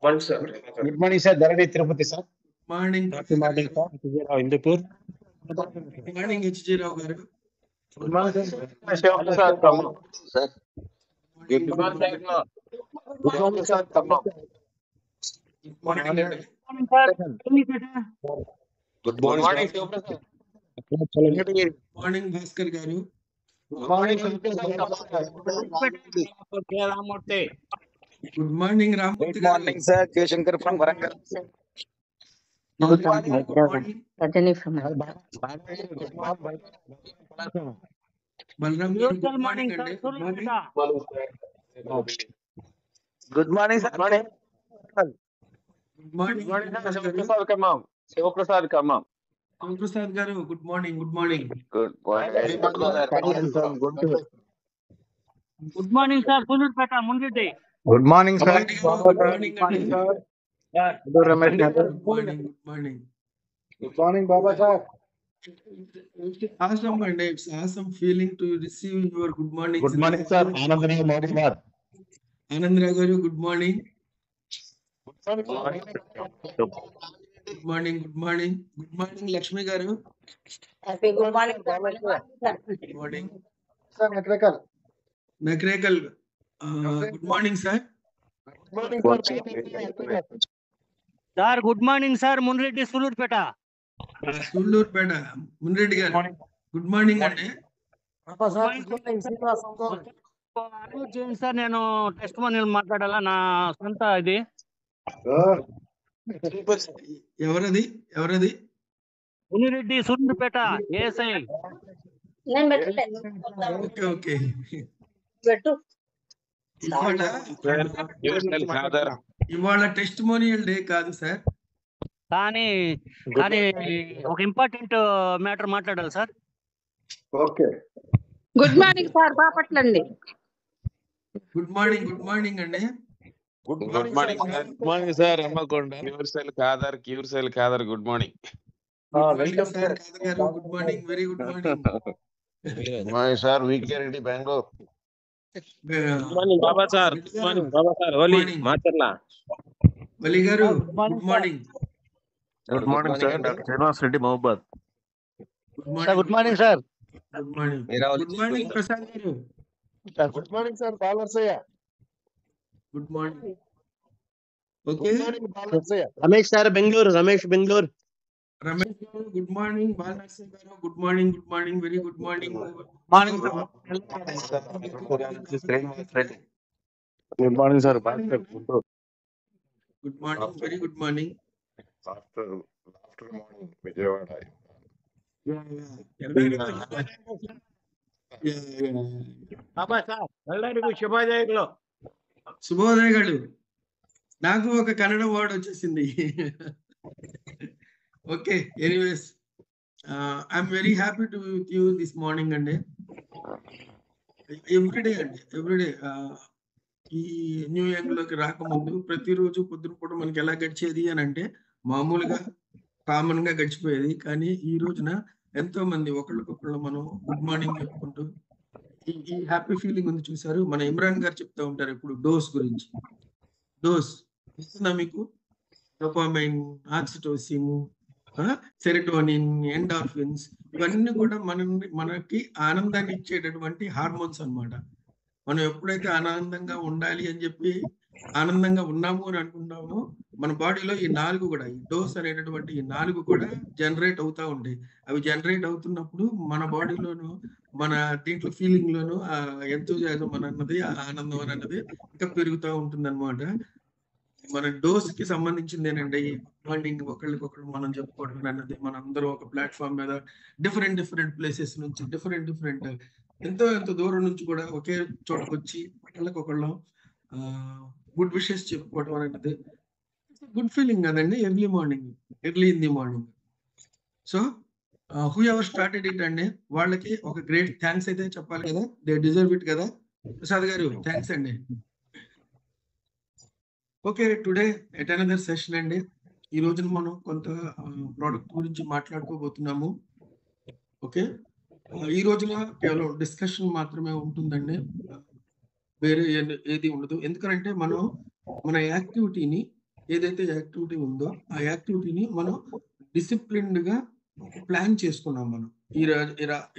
One sir. Good morning, sir. Dharani Tirupati, sir. Morning Happy morning, sir. Vijayarao, Indupur. Morning HG Rao garu. Good morning, sir. Shivaprasad, Khammam. Sir, good morning. Good morning, sir. Khammam. Morning Good morning, Shivaprasad. Morning Bhaskar గారు. Good morning, Shivaprasad. Ramurthy. Good morning Rammurthy Good morning, sir. Keshankar from Warangal. Good morning. Rajani from Balaram garu. Good morning అండి. Good morning. Good morning, sir. Good morning Good morning, sir. Shivaprasad, Khammam. Shivaprasad, Khammam. Shivaprasad garu. Good morning. Good morning. Good morning. Good morning, sir. Pulurpeta, Mundidi. Good morning, sir. Good morning అండి. Hello, Ramesh. Good morning. Good morning. Good morning, Baba, sir. Awesome and it's awesome feeling to receive your good morning. Good morning, sir. Anandani Modiwar. Anandrav garu, good morning. Good morning. Good morning. Good morning, Lakshmi garu. Happy good morning, sir. Good morning. Sir, Nakrekal. Nakrekal. Good morning, sir. Good morning, sir. Sir, good morning, sir. Mundidi, Sulurpeta. Sullurpeta. Munreddy garu. Good morning అండి. Announce చేయండి sir, నేను test మనీలు మాట్లాడాలా నా సొంత ఇది. ఎవరది? ఎవరది? Munireddy Suryapet ASI. Okay okay. Sir, ఇవాళ టెస్టిమోనియల్ డే కాదు సార్. కానీ ఒక ఇంపార్టెంట్ మ్యాటర్ మాట్లాడాలి sir. Okay. Good morning sir, బాపట్లండి. Good morning. గుడ్ మార్నింగ్ అండి. Good morning, sir. Good morning, sir. Rammakonda. Cursel Kadar, good morning. Welcome sir. Kadar garu, good morning. Very good morning. Good morning, sir. VK Reddy, Bangalore. Good morning, Baba sir. Good morning, Baba sir. Oli, Macherla. Vali garu, good morning. Good morning, sir. Dr. Srinivas Reddy, Mahabad. Good morning. Good morning sir. Good morning. Good morning, Prasad garu. Good morning, sir. Balarsaya. Good morning. Okay. Balarsaya. Ramesh sir, Bengaluru. Ramesh, Bengaluru. Ramesh garu, good morning. Balnarsing garu, good morning. Good morning. Very good morning. Morning, sir. Good morning, sir. Good morning. Very good morning. After morning, Vijayawada. బాబా sir, వెళ్ళడానికి శుభోదయంలో. శుభోదయ గారు. నాకు ఒక Kannada word వచ్చేసింది. Okay, anyways I'm very happy to with you this morning అండి. Everyday అండి, everyday. ఈ new year లోకి రాకముందు ప్రతిరోజు పొద్దున పూట మనకి ఎలా గడిచేది అని అంటే మామూలుగా కామన్ గా గడిచిపోయేది. కానీ ఈ రోజున ఎంతో మంది ఒకళ్ళకొకళ్ళు మనం గుడ్ మార్నింగ్ చెప్పుకుంటూ ఈ హ్యాపీ ఫీలింగ్ ఉంది చూసారు. మన ఇమ్రాన్ గారు చెప్తా ఉంటారు ఇప్పుడు డోస్ గురించి. డోస్ ఇస్తున్నా మీకు. డోపామైన్, ఆక్సిటోసిన్, సెరటోనిన్, ఎండార్ఫిన్స్, ఇవన్నీ కూడా మనకి ఆనందాన్ని ఇచ్చేటటువంటి హార్మోన్స్ అన్నమాట. మనం ఎప్పుడైతే ఆనందంగా ఉండాలి అని చెప్పి ఆనందంగా ఉన్నాము అని అనుకుంటామో మన బాడీలో ఈ 4 కూడా, ఈ డోస్ అనేటటువంటి ఈ 4 కూడా జనరేట్ అవుతా ఉంటాయి. అవి జనరేట్ అవుతున్నప్పుడు మన బాడీలోను మన దీంట్లో ఫీలింగ్ లోను ఎంతోజాజం అని అన్నది, ఆనందం అని అన్నది ఇంకా పెరుగుతూ ఉంటుంది అనమాట. మన డోస్ కి సంబంధించిందేనండి మార్నింగ్ ఒకళ్ళకొకళ్ళు మనం చెప్పుకోవడం అన్నది. మనందరం ఒక ప్లాట్ఫామ్ మీద డిఫరెంట్ ప్లేసెస్ నుంచి డిఫరెంట్ ఎంతో దూరం నుంచి కూడా ఒకే చోటకు వచ్చి ఒకళ్ళకొకళ్ళం గుడ్ విషెస్ చెప్పుకోవడం అనేది గుడ్ ఫీలింగ్ కదండి. Early in the morning. So who ever started it అండి, వాళ్ళకి ఒక గ్రేట్ థ్యాంక్స్ అయితే చెప్పాలి కదా. దే డిజర్వ్ ఇట్ కదా. ప్రసాద్ గారు, థ్యాంక్స్ అండి. Okay, today at another session అండి. ఈ రోజున మనం కొంత ప్రోడక్ట్ గురించి మాట్లాడుకోబోతున్నాము. ఓకే, ఈ రోజున కేవలం డిస్కషన్ మాత్రమే ఉంటుందండి, వేరే ఏది ఉండదు. ఎందుకంటే మనం మన యాక్టివిటీని ఏదైతే యాక్టివిటీ ఉందో ఆ యాక్టివిటీని మనం డిసిప్లిన్డ్ గా ప్లాన్ చేసుకున్నాం మనం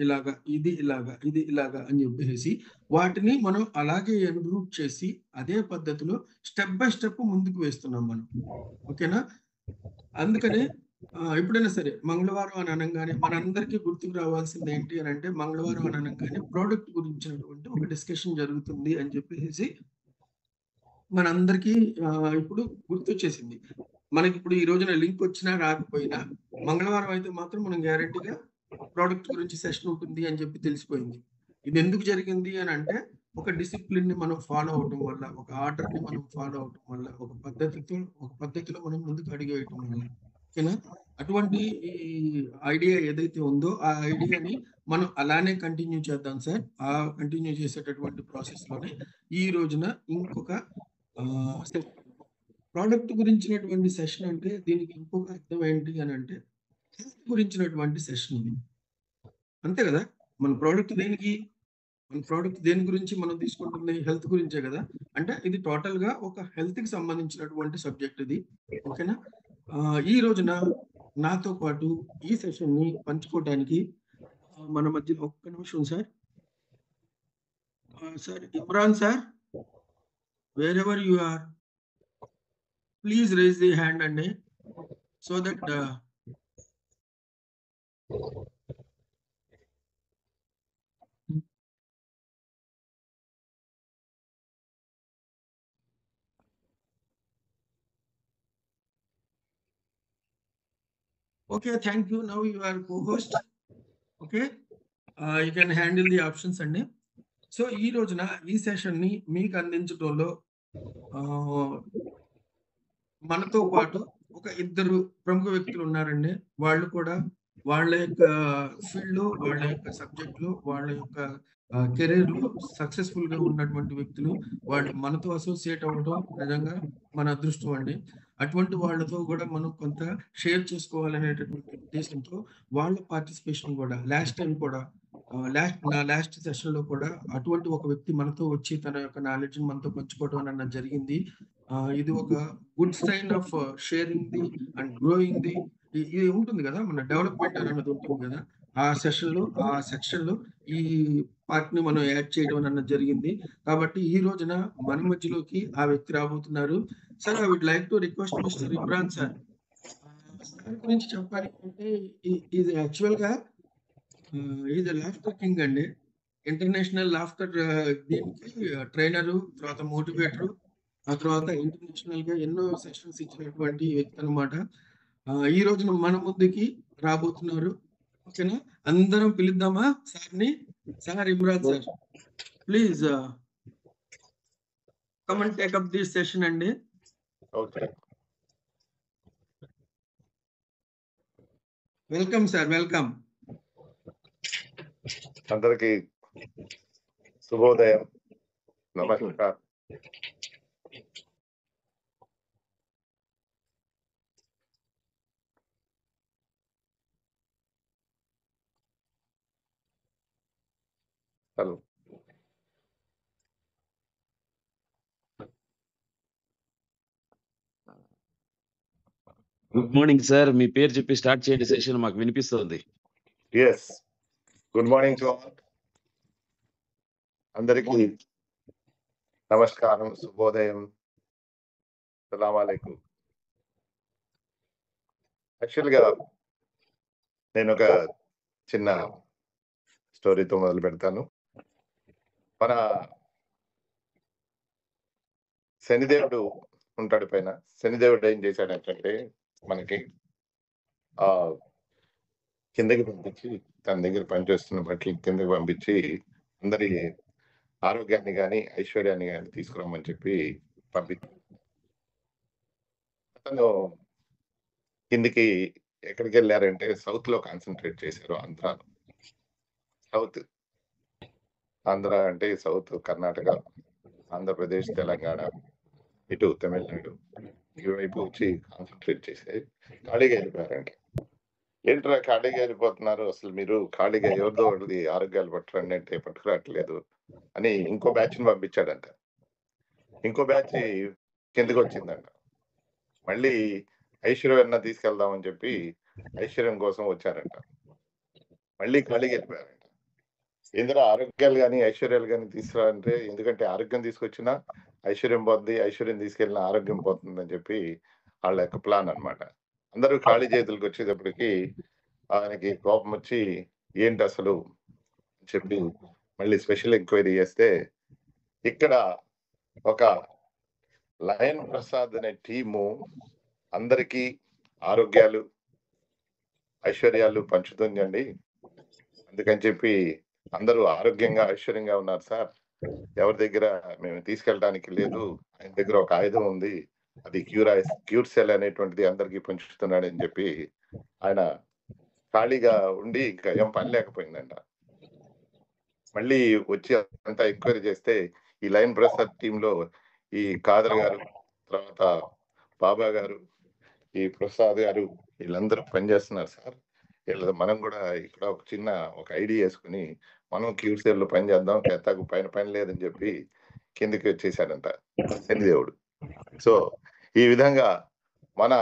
ఇలాగా ఇది ఇలాగా అని చెప్పేసి వాటిని మనం అలాగే ఎన్రూట్ చేసి అదే పద్ధతిలో స్టెప్ బై స్టెప్ ముందుకు వేస్తున్నాం మనం. ఓకేనా? అందుకనే ఎప్పుడైనా సరే మంగళవారం అని అనగానే మనందరికీ గుర్తుకు రావాల్సింది ఏంటి అని అంటే, మంగళవారం అని అనగానే ప్రోడక్ట్ గురించినటువంటి ఒక డిస్కషన్ జరుగుతుంది అని చెప్పేసి మనందరికీ ఇప్పుడు గుర్తొచ్చేసింది. మనకి ఇప్పుడు ఈ రోజున లింక్ వచ్చినా రాకపోయినా మంగళవారం అయితే మాత్రం మనం గ్యారంటీగా ప్రోడక్ట్ గురించి సెషన్ ఉంటుంది అని చెప్పి తెలిసిపోయింది. ఇది ఎందుకు జరిగింది అని అంటే, ఒక డిసిప్లిన్ ని మనం ఫాలో అవటం వల్ల, ఒక ఆర్డర్ ని మనం ఫాలో అవటం వల్ల, ఒక పద్ధతిలో మనం ముందుకు అడిగేయటం వల్ల. ఓకేనా? అటువంటి ఈ ఐడియా ఏదైతే ఉందో ఆ ఐడియాని మనం అలానే కంటిన్యూ చేద్దాం సార్. ఆ కంటిన్యూ చేసేటటువంటి ప్రాసెస్ లోనే ఈ రోజున ఇంకొక ప్రోడక్ట్ గురించినటువంటి సెషన్ అంటే దీనికి ఇంకొక అర్థం ఏంటి అని అంటే, హెల్త్ గురించినటువంటి సెషన్ ఇది. అంతే కదా? మన ప్రోడక్ట్ దేని గురించి మనం తీసుకుంటుంది? హెల్త్ గురించే కదా. అంటే ఇది టోటల్ గా ఒక హెల్త్ కి సంబంధించినటువంటి సబ్జెక్ట్ ఇది. ఓకేనా? ఈ రోజున నాతో పాటు ఈ సెషన్ ని పంచుకోవడానికి మన మధ్యలో ఒక్క నిమిషం sir. Sir Imran sir, wherever you are, please raise the hand అండి, so that okay, thank you. Now you are co-host. Okay, you can handle the options అండి. సో ఈ రోజున ఈ సెషన్ ని మీకు అందించడంలో మనతో పాటు ఒక ఇద్దరు ప్రముఖ వ్యక్తులు ఉన్నారండి. వాళ్ళు కూడా వాళ్ళ యొక్క ఫీల్డ్ లో, వాళ్ళ యొక్క సబ్జెక్ట్ లో, వాళ్ళ యొక్క కెరీర్ లో సక్సెస్ఫుల్ గా ఉన్నటువంటి వ్యక్తులు. వాళ్ళు మనతో అసోసియేట్ అవ్వడం నిజంగా మన అదృష్టం అండి. అటువంటి వాళ్ళతో కూడా మనం కొంత షేర్ చేసుకోవాలనేటటువంటి ఉద్దేశంతో వాళ్ళ పార్టిసిపేషన్ కూడా లాస్ట్ టైం కూడా లాస్ట్ సెషన్ లో కూడా అటువంటి ఒక వ్యక్తి మనతో వచ్చి తన యొక్క నాలెడ్జ్ మనతో పంచుకోవడం అన్నది జరిగింది. ఇది ఒక good sign of sharing the and growing the. ఇది ఉంటుంది కదా, మన డెవలప్మెంట్ అన్నది ఉంటుంది కదా. ఆ సెక్షన్ లో ఈ పార్ట్ ని మనం యాడ్ చేయడం అన్నది జరిగింది. కాబట్టి ఈ రోజున మన మధ్యలోకి ఆ వ్యక్తి రాబోతున్నారు. Sir, I would like to request mister Imran sir. Sir గురించి చెప్పాలి అంటే ఇది యాక్చువల్ గా ఈజ్ లాఫ్టర్ కింగ్ అండి. ఇంటర్నేషనల్ లాఫ్టర్ దీనికి ట్రైనరు, తర్వాత మోటివేటరు, ఆ తర్వాత ఇంటర్నేషనల్ గా ఎన్నో సెషన్స్ ఇచ్చినటువంటి వ్యక్తి అనమాట. ఈ రోజున మన ముందుకి రాబోతున్నారు. ఓకేనా? అందరం పిలుద్దామా సార్ని? Sir Imran sir, please come and take up this session అండి. Okay, welcome sir, welcome. అందరికి శుభోదయం, నమస్కారం. Hello, good morning sir. మీ పేరు చెప్పి స్టార్ట్ చేయండి సెషన్, మాకు వినిపిస్తుంది. Yes, good morning to all. అందరికీ నమస్కారం, శుభోదయం, సలాం అలైకుం. యాక్చువల్గా నేను ఒక చిన్న స్టోరీతో మొదలు పెడతాను. మన శనిదేవుడు ఉంటాడు పైన. శనిదేవుడు ఏం చేశాడంటే మనకి కిందకి పంపించి, తన దగ్గర పనిచేస్తున్న బట్టలు కిందకి పంపించి అందరి ఆరోగ్యాన్ని కానీ ఐశ్వర్యాన్ని కానీ తీసుకురమ్మని చెప్పి పంపించాడు. అతను కిందికి ఎక్కడికి వెళ్ళారంటే సౌత్ లో కాన్సన్ట్రేట్ చేశారు. ఆంధ్రాలో, సౌత్ ఆంధ్ర అంటే సౌత్ కర్ణాటక, ఆంధ్రప్రదేశ్, తెలంగాణ, ఇటు తమిళనాడు, ఇటువైపు వచ్చి కాన్సన్ట్రేట్ చేసి ఖాళీగా వెళ్ళిపోయారంట. ఏంట్రా ఖాళీగా వెళ్ళిపోతున్నారు, అసలు మీరు ఖాళీగా ఎవరిదో ఒకటి ఆరోగ్యాలు పట్టరండి అంటే పట్టుకురావట్లేదు అని ఇంకో బ్యాచ్ ని పంపించాడంట. ఇంకో బ్యాచ్ కిందకి వచ్చిందంట. మళ్ళీ ఐశ్వర్యన్న తీసుకెళ్దామని చెప్పి ఐశ్వర్యం కోసం వచ్చారంట. మళ్ళీ ఖాళీకి వెళ్ళిపోయారంట. ఇందులో ఆరోగ్యాలు కానీ ఐశ్వర్యాలు కానీ తీసుకురా అంటే, ఎందుకంటే ఆరోగ్యం తీసుకొచ్చినా ఐశ్వర్యం పోతుంది, ఐశ్వర్యం తీసుకెళ్ళిన ఆరోగ్యం పోతుందని చెప్పి వాళ్ళ యొక్క ప్లాన్ అన్నమాట. అందరూ ఖాళీ చేతులకు వచ్చేటప్పటికి ఆయనకి కోపం వచ్చి ఏంటి అసలు చెప్పి మళ్ళీ స్పెషల్ ఎంక్వైరీ చేస్తే ఇక్కడ ఒక లయన్ ప్రసాద్ అనే టీము అందరికీ ఆరోగ్యాలు ఐశ్వర్యాలు పంచుతుందండి. అందుకని చెప్పి అందరూ ఆరోగ్యంగా ఐశ్వర్యంగా ఉన్నారు సార్. ఎవరి దగ్గర మేము తీసుకెళ్ళడానికి లేదు. ఆయన దగ్గర ఒక ఆయుధం ఉంది, అది క్యూర్ సెల్ అనేటువంటిది అందరికీ పంచుతున్నాడని చెప్పి ఆయన ఖాళీగా ఉండి ఇంకా ఏం పని లేకపోయిందంట. మళ్ళీ వచ్చి అంతా ఎంక్వైరీ చేస్తే ఈ లయన్ ప్రసాద్ టీంలో ఈ ఖాదర్ గారు, తర్వాత బాబా గారు, ఈ ప్రసాద్ గారు వీళ్ళందరూ పనిచేస్తున్నారు సార్. వీళ్ళ మనం కూడా ఇక్కడ ఒక చిన్న ఐడియా వేసుకుని మనం క్యూర్ సెల్ లో పని చేద్దాం, ఎత్తాకు పని లేదని చెప్పి కిందకి వచ్చేసాడంట శనిదేవుడు. సో ఈ విధంగా మన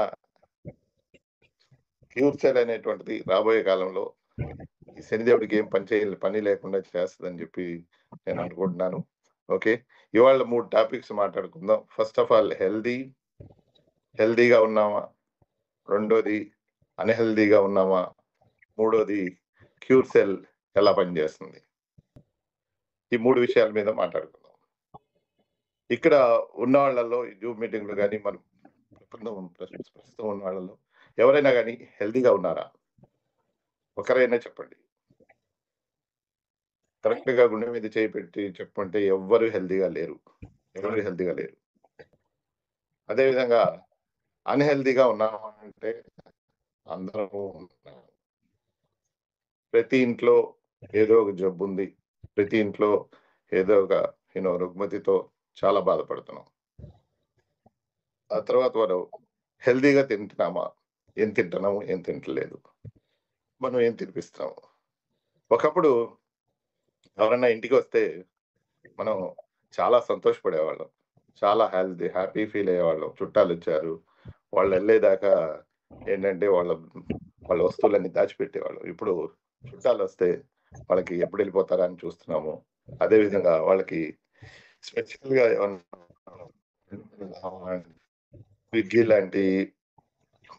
క్యూర్ సెల్ అనేటువంటిది రాబోయే కాలంలో ఈ శనిదేవుడికి ఏం పని లేకుండా చేస్తుందని చెప్పి నేను అనుకుంటున్నాను. ఓకే, ఇవాళ 3 టాపిక్స్ మాట్లాడుకుందాం. ఫస్ట్ ఆఫ్ ఆల్ హెల్దీగా ఉన్నామా, రెండోది అన్హెల్దీగా ఉన్నామా, మూడోది క్యూర్ సెల్ ఎలా పనిచేస్తుంది. ఈ 3 విషయాల మీద మాట్లాడుకుందాం. ఇక్కడ ఉన్న వాళ్ళలో జూమ్ మీటింగ్లు కానీ మనం ప్రస్తుతం ఉన్న వాళ్ళలో ఎవరైనా కానీ హెల్దీగా ఉన్నారా? ఒకరైనా చెప్పండి. కరెక్ట్ గా గుండె మీద చేయి పెట్టి చెప్పంటే ఎవరు హెల్దీగా లేరు. అదేవిధంగా అన్హెల్దీగా ఉన్నామా అంటే అందరూ ఉన్నాం. ప్రతి ఇంట్లో ఏదో ఒక జబ్బు ఉంది, ప్రతి ఇంట్లో ఏదో ఒక రుగ్మతితో చాలా బాధపడుతున్నాం. ఆ తర్వాత మనం హెల్దీగా తింటున్నామా, ఏం తింటున్నాము, ఏం తింటలేదు, మనం ఏం తినిపిస్తున్నాము. ఒకప్పుడు ఎవరన్నా ఇంటికి వస్తే మనం చాలా సంతోషపడేవాళ్ళం, చాలా హ్యాపీ ఫీల్ అయ్యేవాళ్ళం. చుట్టాలు వచ్చారు, వాళ్ళు వెళ్ళేదాకా ఏంటంటే వాళ్ళ వస్తువులన్నీ దాచిపెట్టేవాళ్ళం. ఇప్పుడు చుట్టాలు వస్తే వాళ్ళకి ఎప్పుడు వెళ్ళిపోతారా అని చూస్తున్నాము. అదేవిధంగా వాళ్ళకి స్పెషల్ గా స్విగ్గీ లాంటి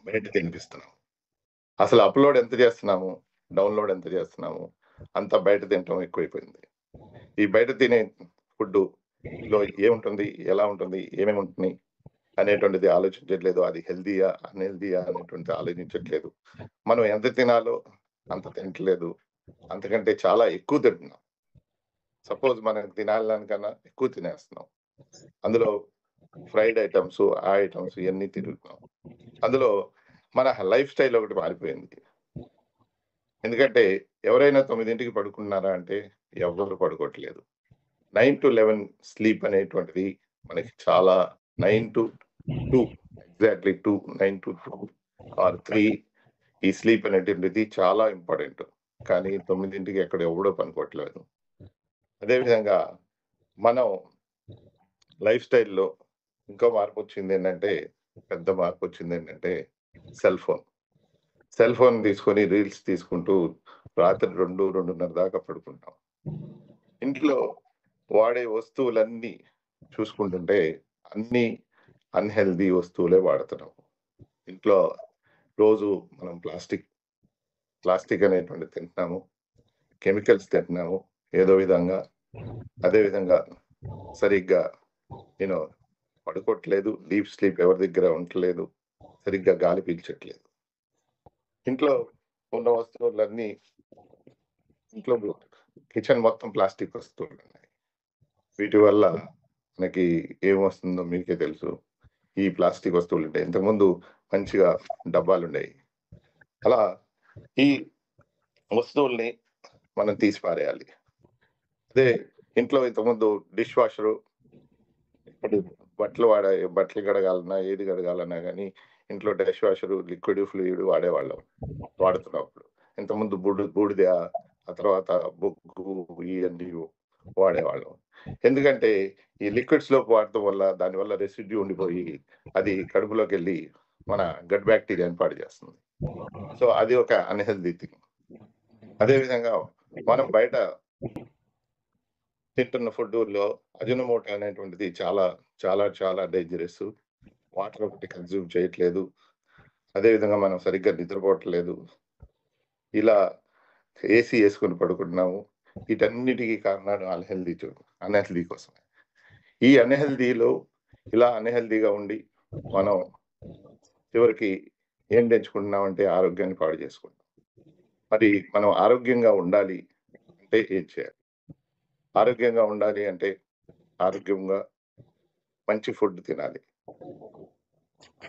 బయట తినిపిస్తున్నాం. అసలు అప్లోడ్ ఎంత చేస్తున్నాము, డౌన్లోడ్ ఎంత చేస్తున్నాము, అంతా బయట తినటం ఎక్కువైపోయింది. ఈ బయట తినే ఫుడ్ లో ఏముంటుంది, ఎలా ఉంటుంది, ఏమేమి ఉంటుంది అనేటువంటిది ఆలోచించట్లేదు. అది హెల్దీయా అన్హెల్దీయా అనేటువంటిది ఆలోచించట్లేదు. మనం ఎంత తినాలో అంత తినట్లేదు, అంతకంటే చాలా ఎక్కువ తింటున్నాం. సపోజ్ మనం తినాలనికన్నా ఎక్కువ తినేస్తున్నాం. అందులో ఫ్రైడ్ ఐటమ్స్, ఆ ఐటమ్స్ ఇవన్నీ తిరుగుతున్నాం. అందులో మన లైఫ్ స్టైల్ ఒకటి మారిపోయింది. ఎందుకంటే ఎవరైనా 9ంటికి పడుకున్నారా అంటే ఎవరు పడుకోవట్లేదు. 9 to 11 స్లీప్ అనేటువంటిది మనకి చాలా 9 to 2 ఎగ్జాక్ట్లీ 9 to 2 or 3 ఈ స్లీప్ అనేటువంటిది చాలా ఇంపార్టెంట్. కానీ 9ంటికి ఎక్కడ ఎవడో పనుకోవట్లేదు. అదేవిధంగా మనం లైఫ్ స్టైల్లో ఇంకో మార్పు వచ్చింది ఏంటంటే, పెద్ద మార్పు వచ్చింది ఏంటంటే సెల్ ఫోన్ తీసుకొని రీల్స్ తీసుకుంటూ రాత్రి 2-2:30 దాకా పడుకుంటాం. ఇంట్లో వాడే వస్తువులన్నీ చూసుకుంటుంటే అన్ని అన్హెల్దీ వస్తువులే వాడుతున్నాం. ఇంట్లో రోజు మనం ప్లాస్టిక్ అనేటువంటి తింటున్నాము, కెమికల్స్ తింటున్నాము ఏదో విధంగా. అదేవిధంగా సరిగ్గా పడుకోవట్లేదు, డీప్ స్లీప్ ఎవరి దగ్గర ఉండట్లేదు, సరిగ్గా గాలి పీల్చట్లేదు. ఇంట్లో ఉన్న వస్తువులన్నీ, ఇంట్లో కిచెన్ మొత్తం ప్లాస్టిక్ వస్తువులు ఉన్నాయి. వీటి వల్ల మనకి ఏమొస్తుందో మీకే తెలుసు. ఈ ప్లాస్టిక్ వస్తువులు ఉంటాయి, ఇంతకుముందు మంచిగా డబ్బాలు ఉండేవి. అలా ఈ వస్తువుల్ని మనం తీసి పారేయాలి. అదే ఇంట్లో ఇంతకుముందు డిష్ వాషరు, ఇప్పుడు బట్టలు కడగాలన్నా ఏది కడగాలన్నా కానీ ఇంట్లో డిష్ వాషరు, లిక్విడ్ ఫ్లూయిడ్ వాడుతున్నప్పుడు ఇంతకుముందు బూడిద, ఆ తర్వాత బొగ్గు, ఇవన్నీ వాడేవాళ్ళం. ఎందుకంటే ఈ లిక్విడ్స్ లోకి వాడటం వల్ల దానివల్ల రెసిడ్యూ ఉండిపోయి అది కడుపులోకి వెళ్ళి మన గట్ బ్యాక్టీరియాని పాడు చేస్తుంది. సో అది ఒక అన్హెల్దీ థింగ్. అదేవిధంగా మనం బయట తింటున్న ఫుడ్లో అజినోమోటో అనేటువంటిది చాలా చాలా చాలా డేంజరస్. వాటర్ ఒకటి కన్జ్యూమ్ చేయట్లేదు, అదేవిధంగా మనం సరిగ్గా నిద్రపోవట్లేదు, ఇలా ఏసీ వేసుకుని పడుకుంటున్నాము. వీటన్నిటికీ కారణాలు అన్హెల్దీ కోసమే. ఈ అన్హెల్దీలో ఇలా అన్హెల్దీగా ఉండి మనం చివరికి ఏం తెచ్చుకుంటున్నామంటే ఆరోగ్యాన్ని పాడు చేసుకుంటాం. మరి మనం ఆరోగ్యంగా ఉండాలి అంటే ఏం చేయాలి? ఆరోగ్యంగా ఉండాలి అంటే ఆరోగ్యంగా మంచి ఫుడ్ తినాలి,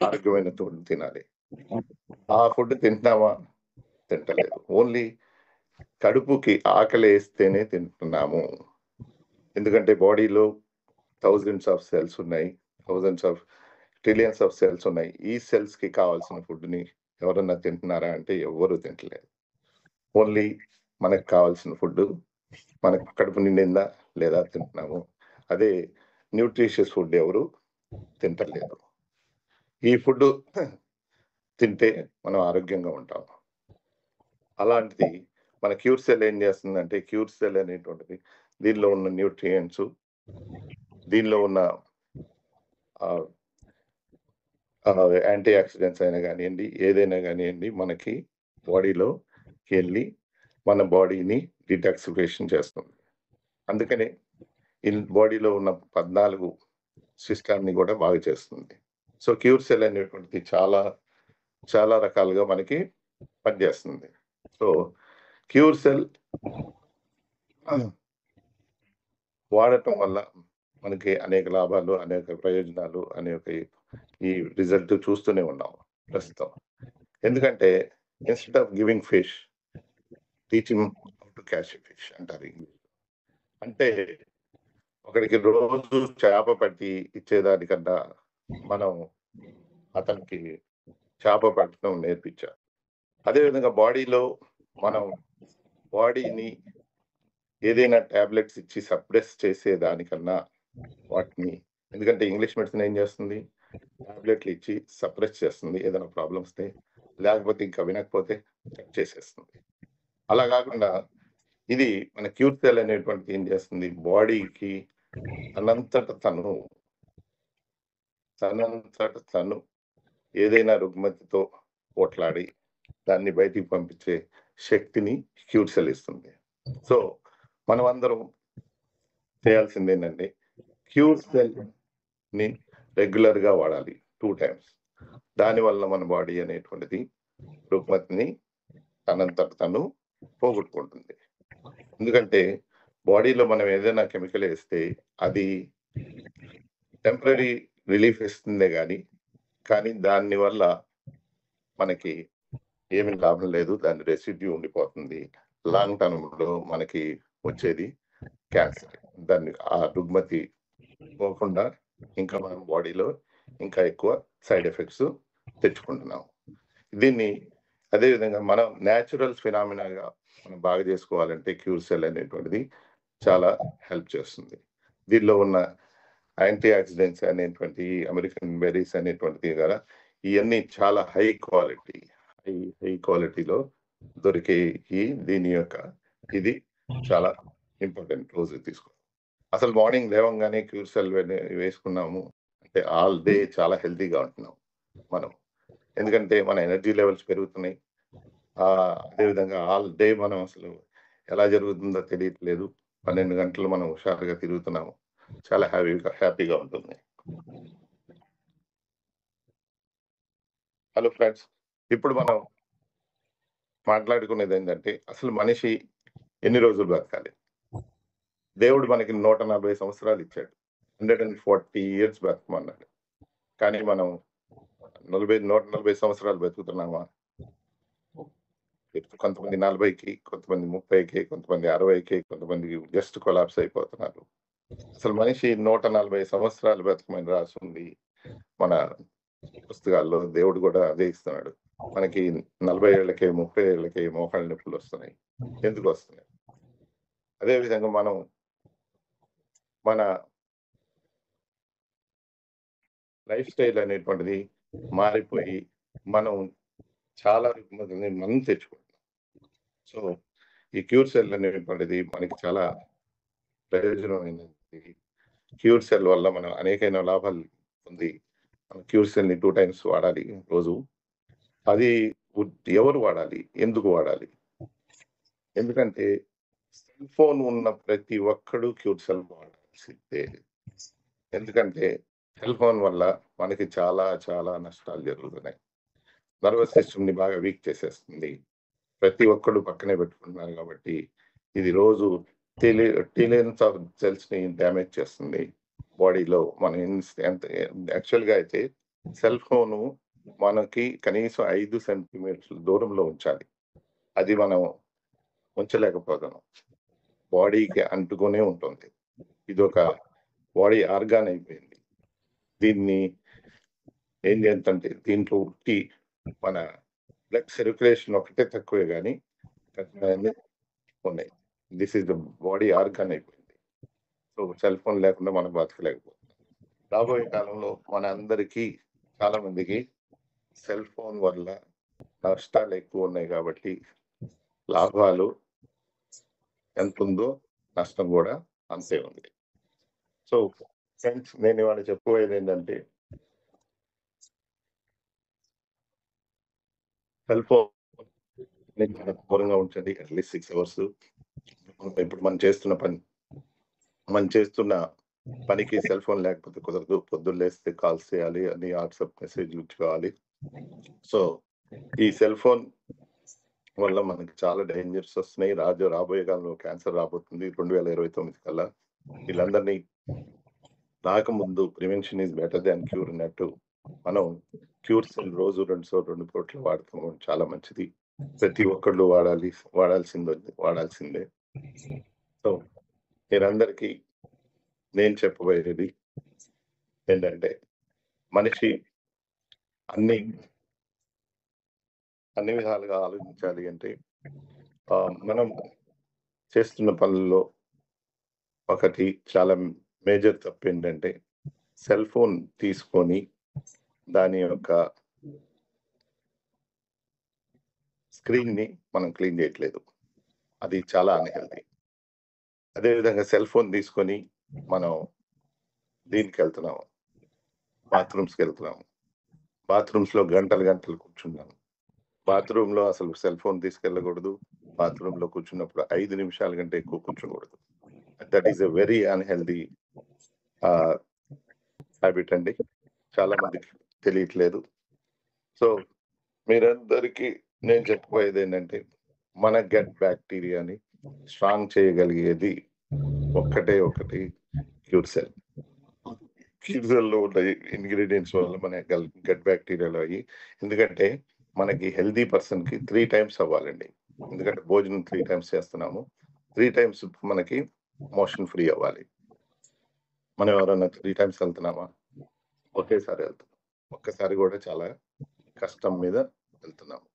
ఆరోగ్యమైన ఫుడ్ తినాలి. ఆ ఫుడ్ తింటున్నామా? తింటలేదు. ఓన్లీ కడుపుకి ఆకలి వేస్తేనే తింటున్నాము. ఎందుకంటే బాడీలో థౌజండ్స్ ఆఫ్ సెల్స్ ఉన్నాయి, ట్రిలియన్స్ ఆఫ్ సెల్స్ ఉన్నాయి. ఈ సెల్స్ కి కావాల్సిన ఫుడ్ ని ఎవరన్నా తింటున్నారా అంటే ఎవ్వరూ తింటలేదు. ఓన్లీ మనకు కావాల్సిన ఫుడ్ మనకు కడుపు నిండిందా లేదా తింటున్నాము. అదే న్యూట్రిషియస్ ఫుడ్ ఎవరు తింటలేదు. ఈ ఫుడ్ తింటే మనం ఆరోగ్యంగా ఉంటాం. అలాంటిది మన క్యూర్ సెల్ ఏం చేస్తుందంటే, క్యూర్ సెల్ అనేటువంటిది దీనిలో ఉన్న న్యూట్రియంట్స్, దీనిలో ఉన్న యాంటీ ఆక్సిడెంట్స్ అయినా కానివ్వండి, ఏదైనా కానివ్వండి, మనకి బాడీలోకి వెళ్ళి మన బాడీని డిటాక్సిఫికేషన్ చేస్తుంది. అందుకనే ఈ బాడీలో ఉన్న 14 సిస్టాన్ని కూడా బాగా చేస్తుంది. సో క్యూర్ సెల్ అనేటువంటిది చాలా చాలా రకాలుగా మనకి పనిచేస్తుంది. సో క్యూర్ సెల్ వాడటం వల్ల మనకి అనేక లాభాలు, అనేక ప్రయోజనాలు, అనేక ఈ రిజల్ట్ చూస్తూనే ఉన్నాం ప్రస్తుతం. ఎందుకంటే instead of giving fish, teaching how to catch fish అంటారు ఇంగ్లీష్. అంటే ఒకడికి రోజు చేప పట్టి ఇచ్చేదానికన్నా మనం అతనికి చేప పట్టడం నేర్పించాలి. అదేవిధంగా బాడీలో మనం బాడీని ఏదైనా టాబ్లెట్స్ ఇచ్చి సప్రెస్ చేసేదానికన్నా వాటిని, ఎందుకంటే ఇంగ్లీష్ మెడిసిన్ ఏం చేస్తుంది, టాబ్లెట్లు ఇచ్చి సప్రెస్ చేస్తుంది ఏదైనా ప్రాబ్లమ్స్ వస్తే, లేకపోతే ఇంకా వినకపోతే కట్ చేసేస్తుంది. అలా కాకుండా ఇది మన క్యూర్ సెల్ అనేటువంటిది ఏం చేస్తుంది, బాడీకి తనంతట తను ఏదైనా రుగ్మతితో పోట్లాడి దాన్ని బయటికి పంపించే శక్తిని క్యూర్ సెల్ ఇస్తుంది. సో మనం అందరం చేయాల్సింది ఏంటంటే క్యూర్ సెల్ ని రెగ్యులర్ గా వాడాలి 2 times. దానివల్ల మన బాడీ అనేటువంటిది రుగ్మతిని తనంతట తను పోగొట్టుకుంటుంది. ఎందుకంటే బాడీలో మనం ఏదైనా కెమికల్ వేస్తే అది టెంపరీ రిలీఫ్ ఇస్తుందే కానీ దాని వల్ల మనకి ఏమి లాభం లేదు, దాని రెసిడ్యూ ఉండిపోతుంది. లాంగ్ టర్మ్ లో మనకి వచ్చేది క్యాన్సర్. దాన్ని ఆ రుగ్మతి పోకుండా ఇంకా మన బాడీలో ఇంకా ఎక్కువ సైడ్ ఎఫెక్ట్స్ తెచ్చుకుంటున్నాం. దీన్ని అదేవిధంగా మనం న్యాచురల్ ఫినామినాగా మనం బాగా చేసుకోవాలంటే క్యూర్ సెల్ అనేటువంటిది చాలా హెల్ప్ చేస్తుంది. దీనిలో ఉన్న యాంటీ ఆక్సిడెంట్స్ అనేటువంటి అమెరికన్ బెర్రీస్ అనేటువంటిది కదా, ఇవన్నీ చాలా హై క్వాలిటీలో దొరికే దీని యొక్క ఇది చాలా ఇంపార్టెంట్ రోజు తీసుకో. అసలు మార్నింగ్ లేవంగానే క్యూర్ సెల్ వేసుకున్నాము అంటే ఆల్ డే చాలా హెల్తీగా ఉంటున్నాం మనం. ఎందుకంటే మన ఎనర్జీ లెవెల్స్ పెరుగుతున్నాయి. అదేవిధంగా ఆల్ డే మనం అసలు ఎలా జరుగుతుందో తెలియట్లేదు. 12 గంటలు మనం హుషారుగా తిరుగుతున్నాము, చాలా హ్యాపీగా ఉంటుంది. హలో ఫ్రెండ్స్, ఇప్పుడు మనం మాట్లాడుకునేది ఏంటంటే అసలు మనిషి ఎన్ని రోజులు బతకాలి. దేవుడు మనకి 140 సంవత్సరాలు ఇచ్చాడు, 140 years బతకమన్నాడు. కానీ మనం 140 సంవత్సరాలు బతుకుతున్నామా? కొంతమంది 40కి, కొంతమంది 30కి, కొంతమంది 60కి, కొంతమంది జస్ట్ కొలాప్స్ అయిపోతున్నారు. అసలు మనిషి 140 సంవత్సరాలు బతకమని రాసింది మన పుస్తకాల్లో. దేవుడు కూడా అదే ఇస్తున్నాడు మనకి. 40 ఏళ్ళకే 30 ఏళ్ళకే మోకాళ్ళ నొప్పులు వస్తున్నాయి. ఎందుకు వస్తున్నాయి? అదేవిధంగా మనం మన లైఫ్ స్టైల్ అనేటువంటిది మారిపోయి మనం చాలా రుగ్మతల్ని మనం తెచ్చుకుంటున్నాం. సో ఈ క్యూర్ సెల్ అనేటువంటిది మనకి చాలా ప్రయోజనమైనది. క్యూర్ సెల్ వల్ల మనం అనేకమైన లాభాలు పొంది క్యూర్ సెల్ని 2 టైమ్స్ వాడాలి రోజు. అది ఎవరు వాడాలి, ఎందుకు వాడాలి? ఎందుకంటే సెల్ ఫోన్ ఉన్న ప్రతి ఒక్కడు క్యూర్ సెల్ వాడాల్సిందే. ఎందుకంటే సెల్ ఫోన్ వల్ల మనకి చాలా చాలా నష్టాలు జరుగుతున్నాయి. నర్వస్ సిస్టమ్ని బాగా వీక్ చేసేస్తుంది. ప్రతి ఒక్కడు పక్కనే పెట్టుకుంటున్నారు కాబట్టి ఇది రోజు ట్రిలియన్స్ ఆఫ్ సెల్స్ ని డ్యామేజ్ చేస్తుంది బాడీలో. మనం ఎంత యాక్చువల్గా అయితే సెల్ ఫోను మనకి కనీసం 5 సెంటీమీటర్ల దూరంలో ఉంచాలి. అది మనం ఉంచలేకపోతున్నాం. బాడీకి అంటుకునే ఉంటుంది. ఇది ఒక బాడీ ఆర్గాన్ అయిపోయింది. దీన్ని ఏం చేస్తుంటే దీంట్లో ఉట్టి మన బ్లడ్ సర్క్యులేషన్ ఒకటే తక్కువే కానీ ఉన్నాయి. This is the body organ అయిపోయింది. సో సెల్ ఫోన్ లేకుండా మనం బతకలేకపోతున్నాం. రాబోయే కాలంలో మన అందరికీ చాలా మందికి సెల్ ఫోన్ వల్ల నష్టాలు ఎక్కువ ఉన్నాయి కాబట్టి లాభాలు ఎంత ఉందో నష్టం కూడా అంతే ఉంది. సో ఫ్రెండ్స్, నేను ఇవాళ చెప్పబోయేది ఏంటంటే సెల్ ఫోన్ దూరంగా ఉంచండి అట్లీస్ట్ 6 అవర్స్. ఇప్పుడు మనం చేస్తున్న పనికి సెల్ ఫోన్ లేకపోతే కుదరదు. పొద్దున్న లేస్తే కాల్స్ చేయాలి, అని వాట్సాప్ మెసేజ్లు ఇచ్చుకోవాలి. సో ఈ సెల్ ఫోన్ వల్ల మనకి చాలా డేంజర్స్ వస్తున్నాయి. రాబోయే కాలంలో క్యాన్సర్ రాబోతుంది 2029 కల్లా. వీళ్ళందరినీ రాకముందు prevention is better than cure అన్నట్టు మనం క్యూర్ సెల్ రోజు 2 పూటలు వాడతాము. చాలా మంచిది. ప్రతి ఒక్కళ్ళు వాడాల్సిందే. సో మీరందరికీ నేను చెప్పబోయేది ఏంటంటే మనిషి అన్ని విధాలుగా ఆలోచించాలి. అంటే మనం చేస్తున్న పనుల్లో ఒకటి చాలా మేజర్ తప్పు ఏంటంటే సెల్ ఫోన్ తీసుకొని దాని యొక్క స్క్రీన్ ని మనం క్లీన్ చేయట్లేదు. అది చాలా అన్హెల్తీ. అదేవిధంగా సెల్ ఫోన్ తీసుకొని మనం దీనికి వెళ్తున్నాము, బాత్రూమ్స్కి వెళ్తున్నాము. బాత్రూమ్స్ లో గంటలు కూర్చున్నాము. బాత్రూమ్ లో అసలు సెల్ ఫోన్ తీసుకెళ్ళకూడదు. బాత్రూమ్ లో కూర్చున్నప్పుడు 5 నిమిషాల కంటే ఎక్కువ కూర్చోకూడదు. That is a very unhealthy habit అండి. చాలా మందికి తెలియట్లేదు. సో మీరందరికీ నేను చెప్పబోయేది ఏంటంటే మన గట్ బ్యాక్టీరియాని స్ట్రాంగ్ చేయగలిగేది ఒకటి క్యూర్ సెల్. క్యూర్ సెల్ లో ఉన్న ఇంగ్రీడియంట్స్ వల్ల మన గట్ బ్యాక్టీరియాలో అయ్యి, ఎందుకంటే మనకి హెల్దీ పర్సన్ కి 3 టైమ్స్ అవ్వాలండి. ఎందుకంటే భోజనం 3 టైమ్స్ చేస్తున్నాము. 3 టైమ్స్ మనకి మోషన్ ఫ్రీ అవ్వాలి. మనం ఎవరన్నా 3 టైమ్స్ వెళ్తున్నామా? ఒకేసారి వెళ్తున్నాం. ఒక్కసారి కూడా చాలా కష్టం మీద వెళ్తున్నాము.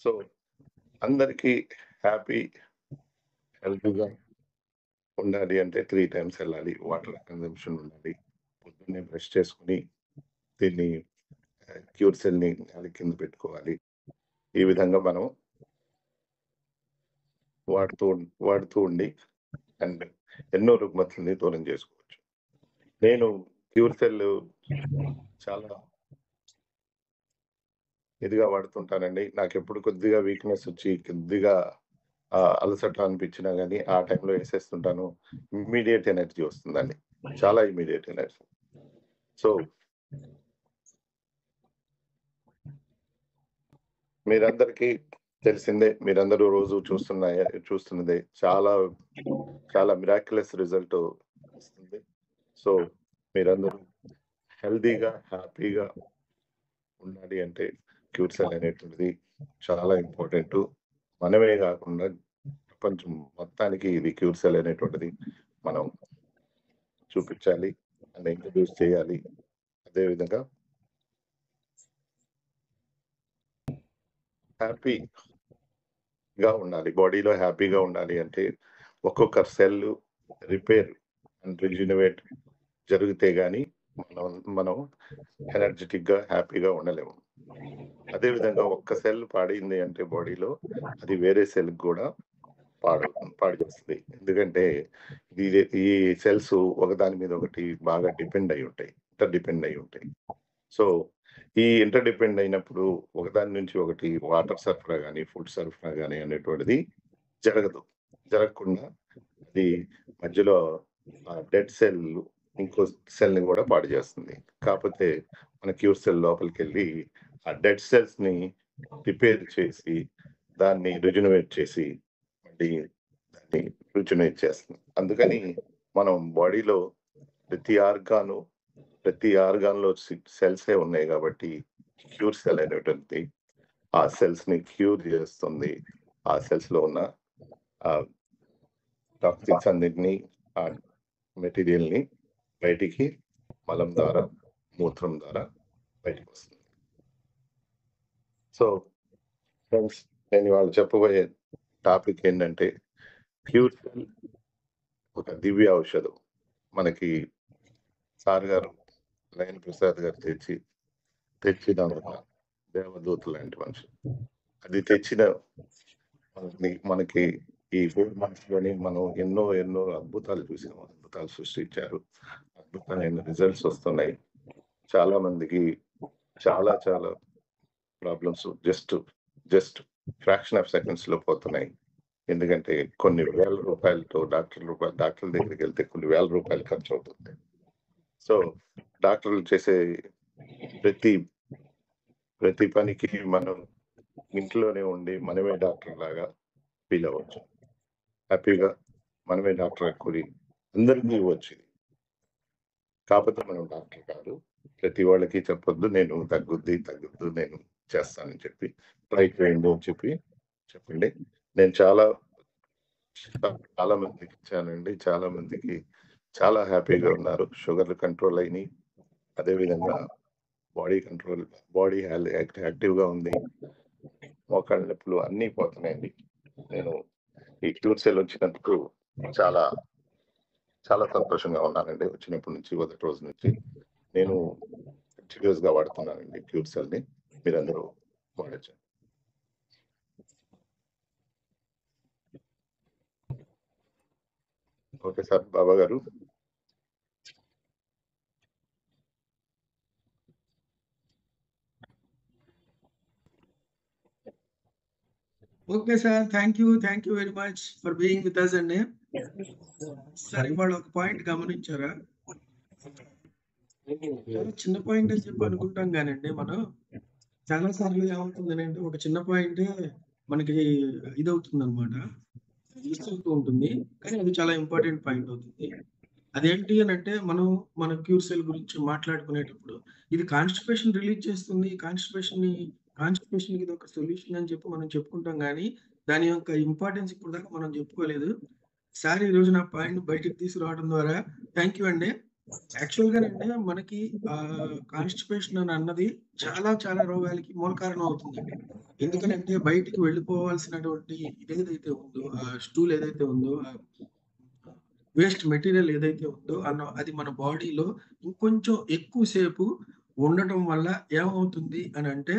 సో అందరికీ హెల్తీగా ఉండాలి అంటే 3 టైమ్స్ వెళ్ళాలి. వాటర్ కన్జంప్షన్ ఉండాలి. పొద్దున్నే బ్రష్ చేసుకుని దీన్ని క్యూర్ సెల్ ని గాలి కింద పెట్టుకోవాలి. ఈ విధంగా మనం వాడుతూ ఉండి అండ్ ఎన్నో రుగ్మతల్ని దూరం చేసుకోవచ్చు. నేను క్యూర్ సెల్ చాలా ఇదిగా వాడుతుంటానండి. నాకు ఎప్పుడు కొద్దిగా వీక్నెస్ వచ్చి కొద్దిగా అలసట అనిపించినా కానీ ఆ టైంలో వేసేస్తుంటాను. ఇమ్మీడియట్ ఎనర్జీ వస్తుందండి, చాలా ఇమ్మీడియట్ ఎనర్జీ. సో మీరందరికీ తెలిసిందే, మీరందరూ రోజు చూస్తున్నదే చాలా చాలా మిరాక్యులస్ రిజల్ట్ వస్తుంది. సో మీరందరూ హెల్దీగా హ్యాపీగా ఉండాలి అంటే క్యూర్ సెల్ అనేటువంటిది చాలా ఇంపార్టెంట్. మనమే కాకుండా ప్రపంచం మొత్తానికి ఇది క్యూర్ సెల్ అనేటువంటిది మనం చూపించాలి అండ్ ఇంట్రడ్యూస్ చేయాలి. అదేవిధంగా హ్యాపీగా ఉండాలి, బాడీలో హ్యాపీగా ఉండాలి అంటే ఒక్కొక్క సెల్ రిపేర్ అండ్ రిజ్యూనవేట్ జరిగితే గానీ మనం ఎనర్జెటిక్ గా హ్యాపీగా ఉండలేము. అదేవిధంగా ఒక్క సెల్ పాడైంది అంటే బాడీలో అది వేరే సెల్ కూడా పాడు చేస్తుంది. ఎందుకంటే ఈ సెల్స్ ఒకదాని మీద ఒకటి బాగా డిపెండ్ అయి ఉంటాయి, ఇంటర్ డిపెండ్ అయి ఉంటాయి. సో ఈ ఇంటర్ డిపెండ్ అయినప్పుడు ఒకదాని నుంచి ఒకటి వాటర్ సరఫరా కానీ ఫుడ్ సరఫరా కానీ అనేటువంటిది జరగకుండా అది మధ్యలో డెడ్ సెల్ ఇంకో సెల్ ని కూడా పాడు చేస్తుంది. కాకపోతే మన క్యూర్ సెల్ లోపలికి వెళ్ళి ఆ డెడ్ సెల్స్ ని రిపేర్ చేసి దాన్ని రిజనరేట్ చేసి మళ్ళీ దాన్ని రిజనరేట్ చేస్తుంది. అందుకని మనం బాడీలో ప్రతి ఆర్గాన్ లో సెల్స్ ఉన్నాయి కాబట్టి క్యూర్ సెల్ అనేటువంటి ఆ సెల్స్ ని క్యూర్ చేస్తుంది. ఆ సెల్స్ లో ఉన్న టాక్సిన్స్ అన్నిటినీ ఆ మెటీరియల్ ని బయటికి మలం ద్వారా మూత్రం ద్వారా బయటికి వస్తుంది. సో ఫ్రెండ్స్, నేను వాళ్ళు చెప్పబోయే టాపిక్ ఏంటంటే క్యూర్ సెల్ ఒక దివ్య ఔషధం. మనకి సార్ గారు లయన్ ప్రసాద్ గారు తెచ్చిన దేవదూత లాంటి మనుషులు. అది తెచ్చిన మనకి ఈ 4 months లోనే మనం ఎన్నో అద్భుతాలు చూసాము, అద్భుతాలు సృష్టించారు, అద్భుతమైన రిజల్ట్స్ వస్తున్నాయి. చాలా మందికి చాలా problems just fraction of seconds లో పోతున్నాయి. ఎందుకంటే కొన్ని వేల రూపాయలతో డాక్టర్ల దగ్గరికి వెళ్తే కొన్ని వేల రూపాయలు ఖర్చు అవుతుంది. సో డాక్టర్లు చేసే ప్రతి పనికి మనం ఇంట్లోనే ఉండి మనమే డాక్టర్ లాగా ఫీల్ అవ్వచ్చు. హ్యాపీగా మనమే డాక్టర్ కూడి అందరికీ ఇవ్వచ్చు. కాకపోతే మనం డాక్టర్ కాదు. ప్రతి వాళ్ళకి చెప్పొద్దు నేను తగ్గుద్దు నేను చేస్తానని చెప్పి ట్రై చేయండి అని చెప్పండి. నేను చాలా మందికి ఇచ్చానండి. చాలా మందికి చాలా హ్యాపీగా ఉన్నారు. షుగర్లు కంట్రోల్ అయినాయి. అదేవిధంగా బాడీ యాక్టివ్ గా ఉంది. మోకాళ్ళ నొప్పులు అన్నీ పోతున్నాయండి. నేను ఈ క్యూర్ సెల్ వచ్చినందుకు చాలా సంతోషంగా ఉన్నానండి. వచ్చినప్పటి నుంచి మొదటి రోజు నుంచి నేను కంటిన్యూస్ గా వాడుతున్నానండి క్యూర్ సెల్ ని. మీరందరూ వాడచ్చు. ఓకే సార్, బాబా గారు. Okay sir, thank you very much for being with us అండి. సార్ ఇవాళ ఒక పాయింట్ గమనించారా? చాలా చిన్న పాయింట్ అని చెప్పి అనుకుంటాం కానండి, మనం చాలా సార్లు ఏమవుతుంది అంటే ఒక చిన్న పాయింట్ మనకి ఇదవుతుంది అనమాట, మిస్ అవుతూ ఉంటుంది. కానీ అది చాలా ఇంపార్టెంట్ పాయింట్ అవుతుంది. అదేంటి అని అంటే మనం మన క్యూర్ సెల్ గురించి మాట్లాడుకునేటప్పుడు ఇది కాన్స్టిపేషన్ రిలీజ్ చేస్తుంది. కాన్స్టిపేషన్ ఇది ఒక సొల్యూషన్ అని చెప్పి మనం చెప్పుకుంటాం, కానీ దాని యొక్క ఇంపార్టెన్స్ ఇప్పుడు దాకా మనం చెప్పుకోలేదు. సార్ ఈ రోజు నా పాయింట్ బయటకు తీసుకురావడం ద్వారా థ్యాంక్ యూ అండి. యాక్చువల్ గానంటే మనకి కాన్స్టిపేషన్ అని అన్నది చాలా రోగాలకి మూల కారణం అవుతుందండి. ఎందుకంటే బయటికి వెళ్ళిపోవాల్సినటువంటి ఇదేదైతే ఉందో, ఆ స్టూల్ ఏదైతే ఉందో, వేస్ట్ మెటీరియల్ ఏదైతే ఉందో అది మన బాడీలో ఇంకొంచెం ఎక్కువసేపు ఉండటం వల్ల ఏమవుతుంది అని అంటే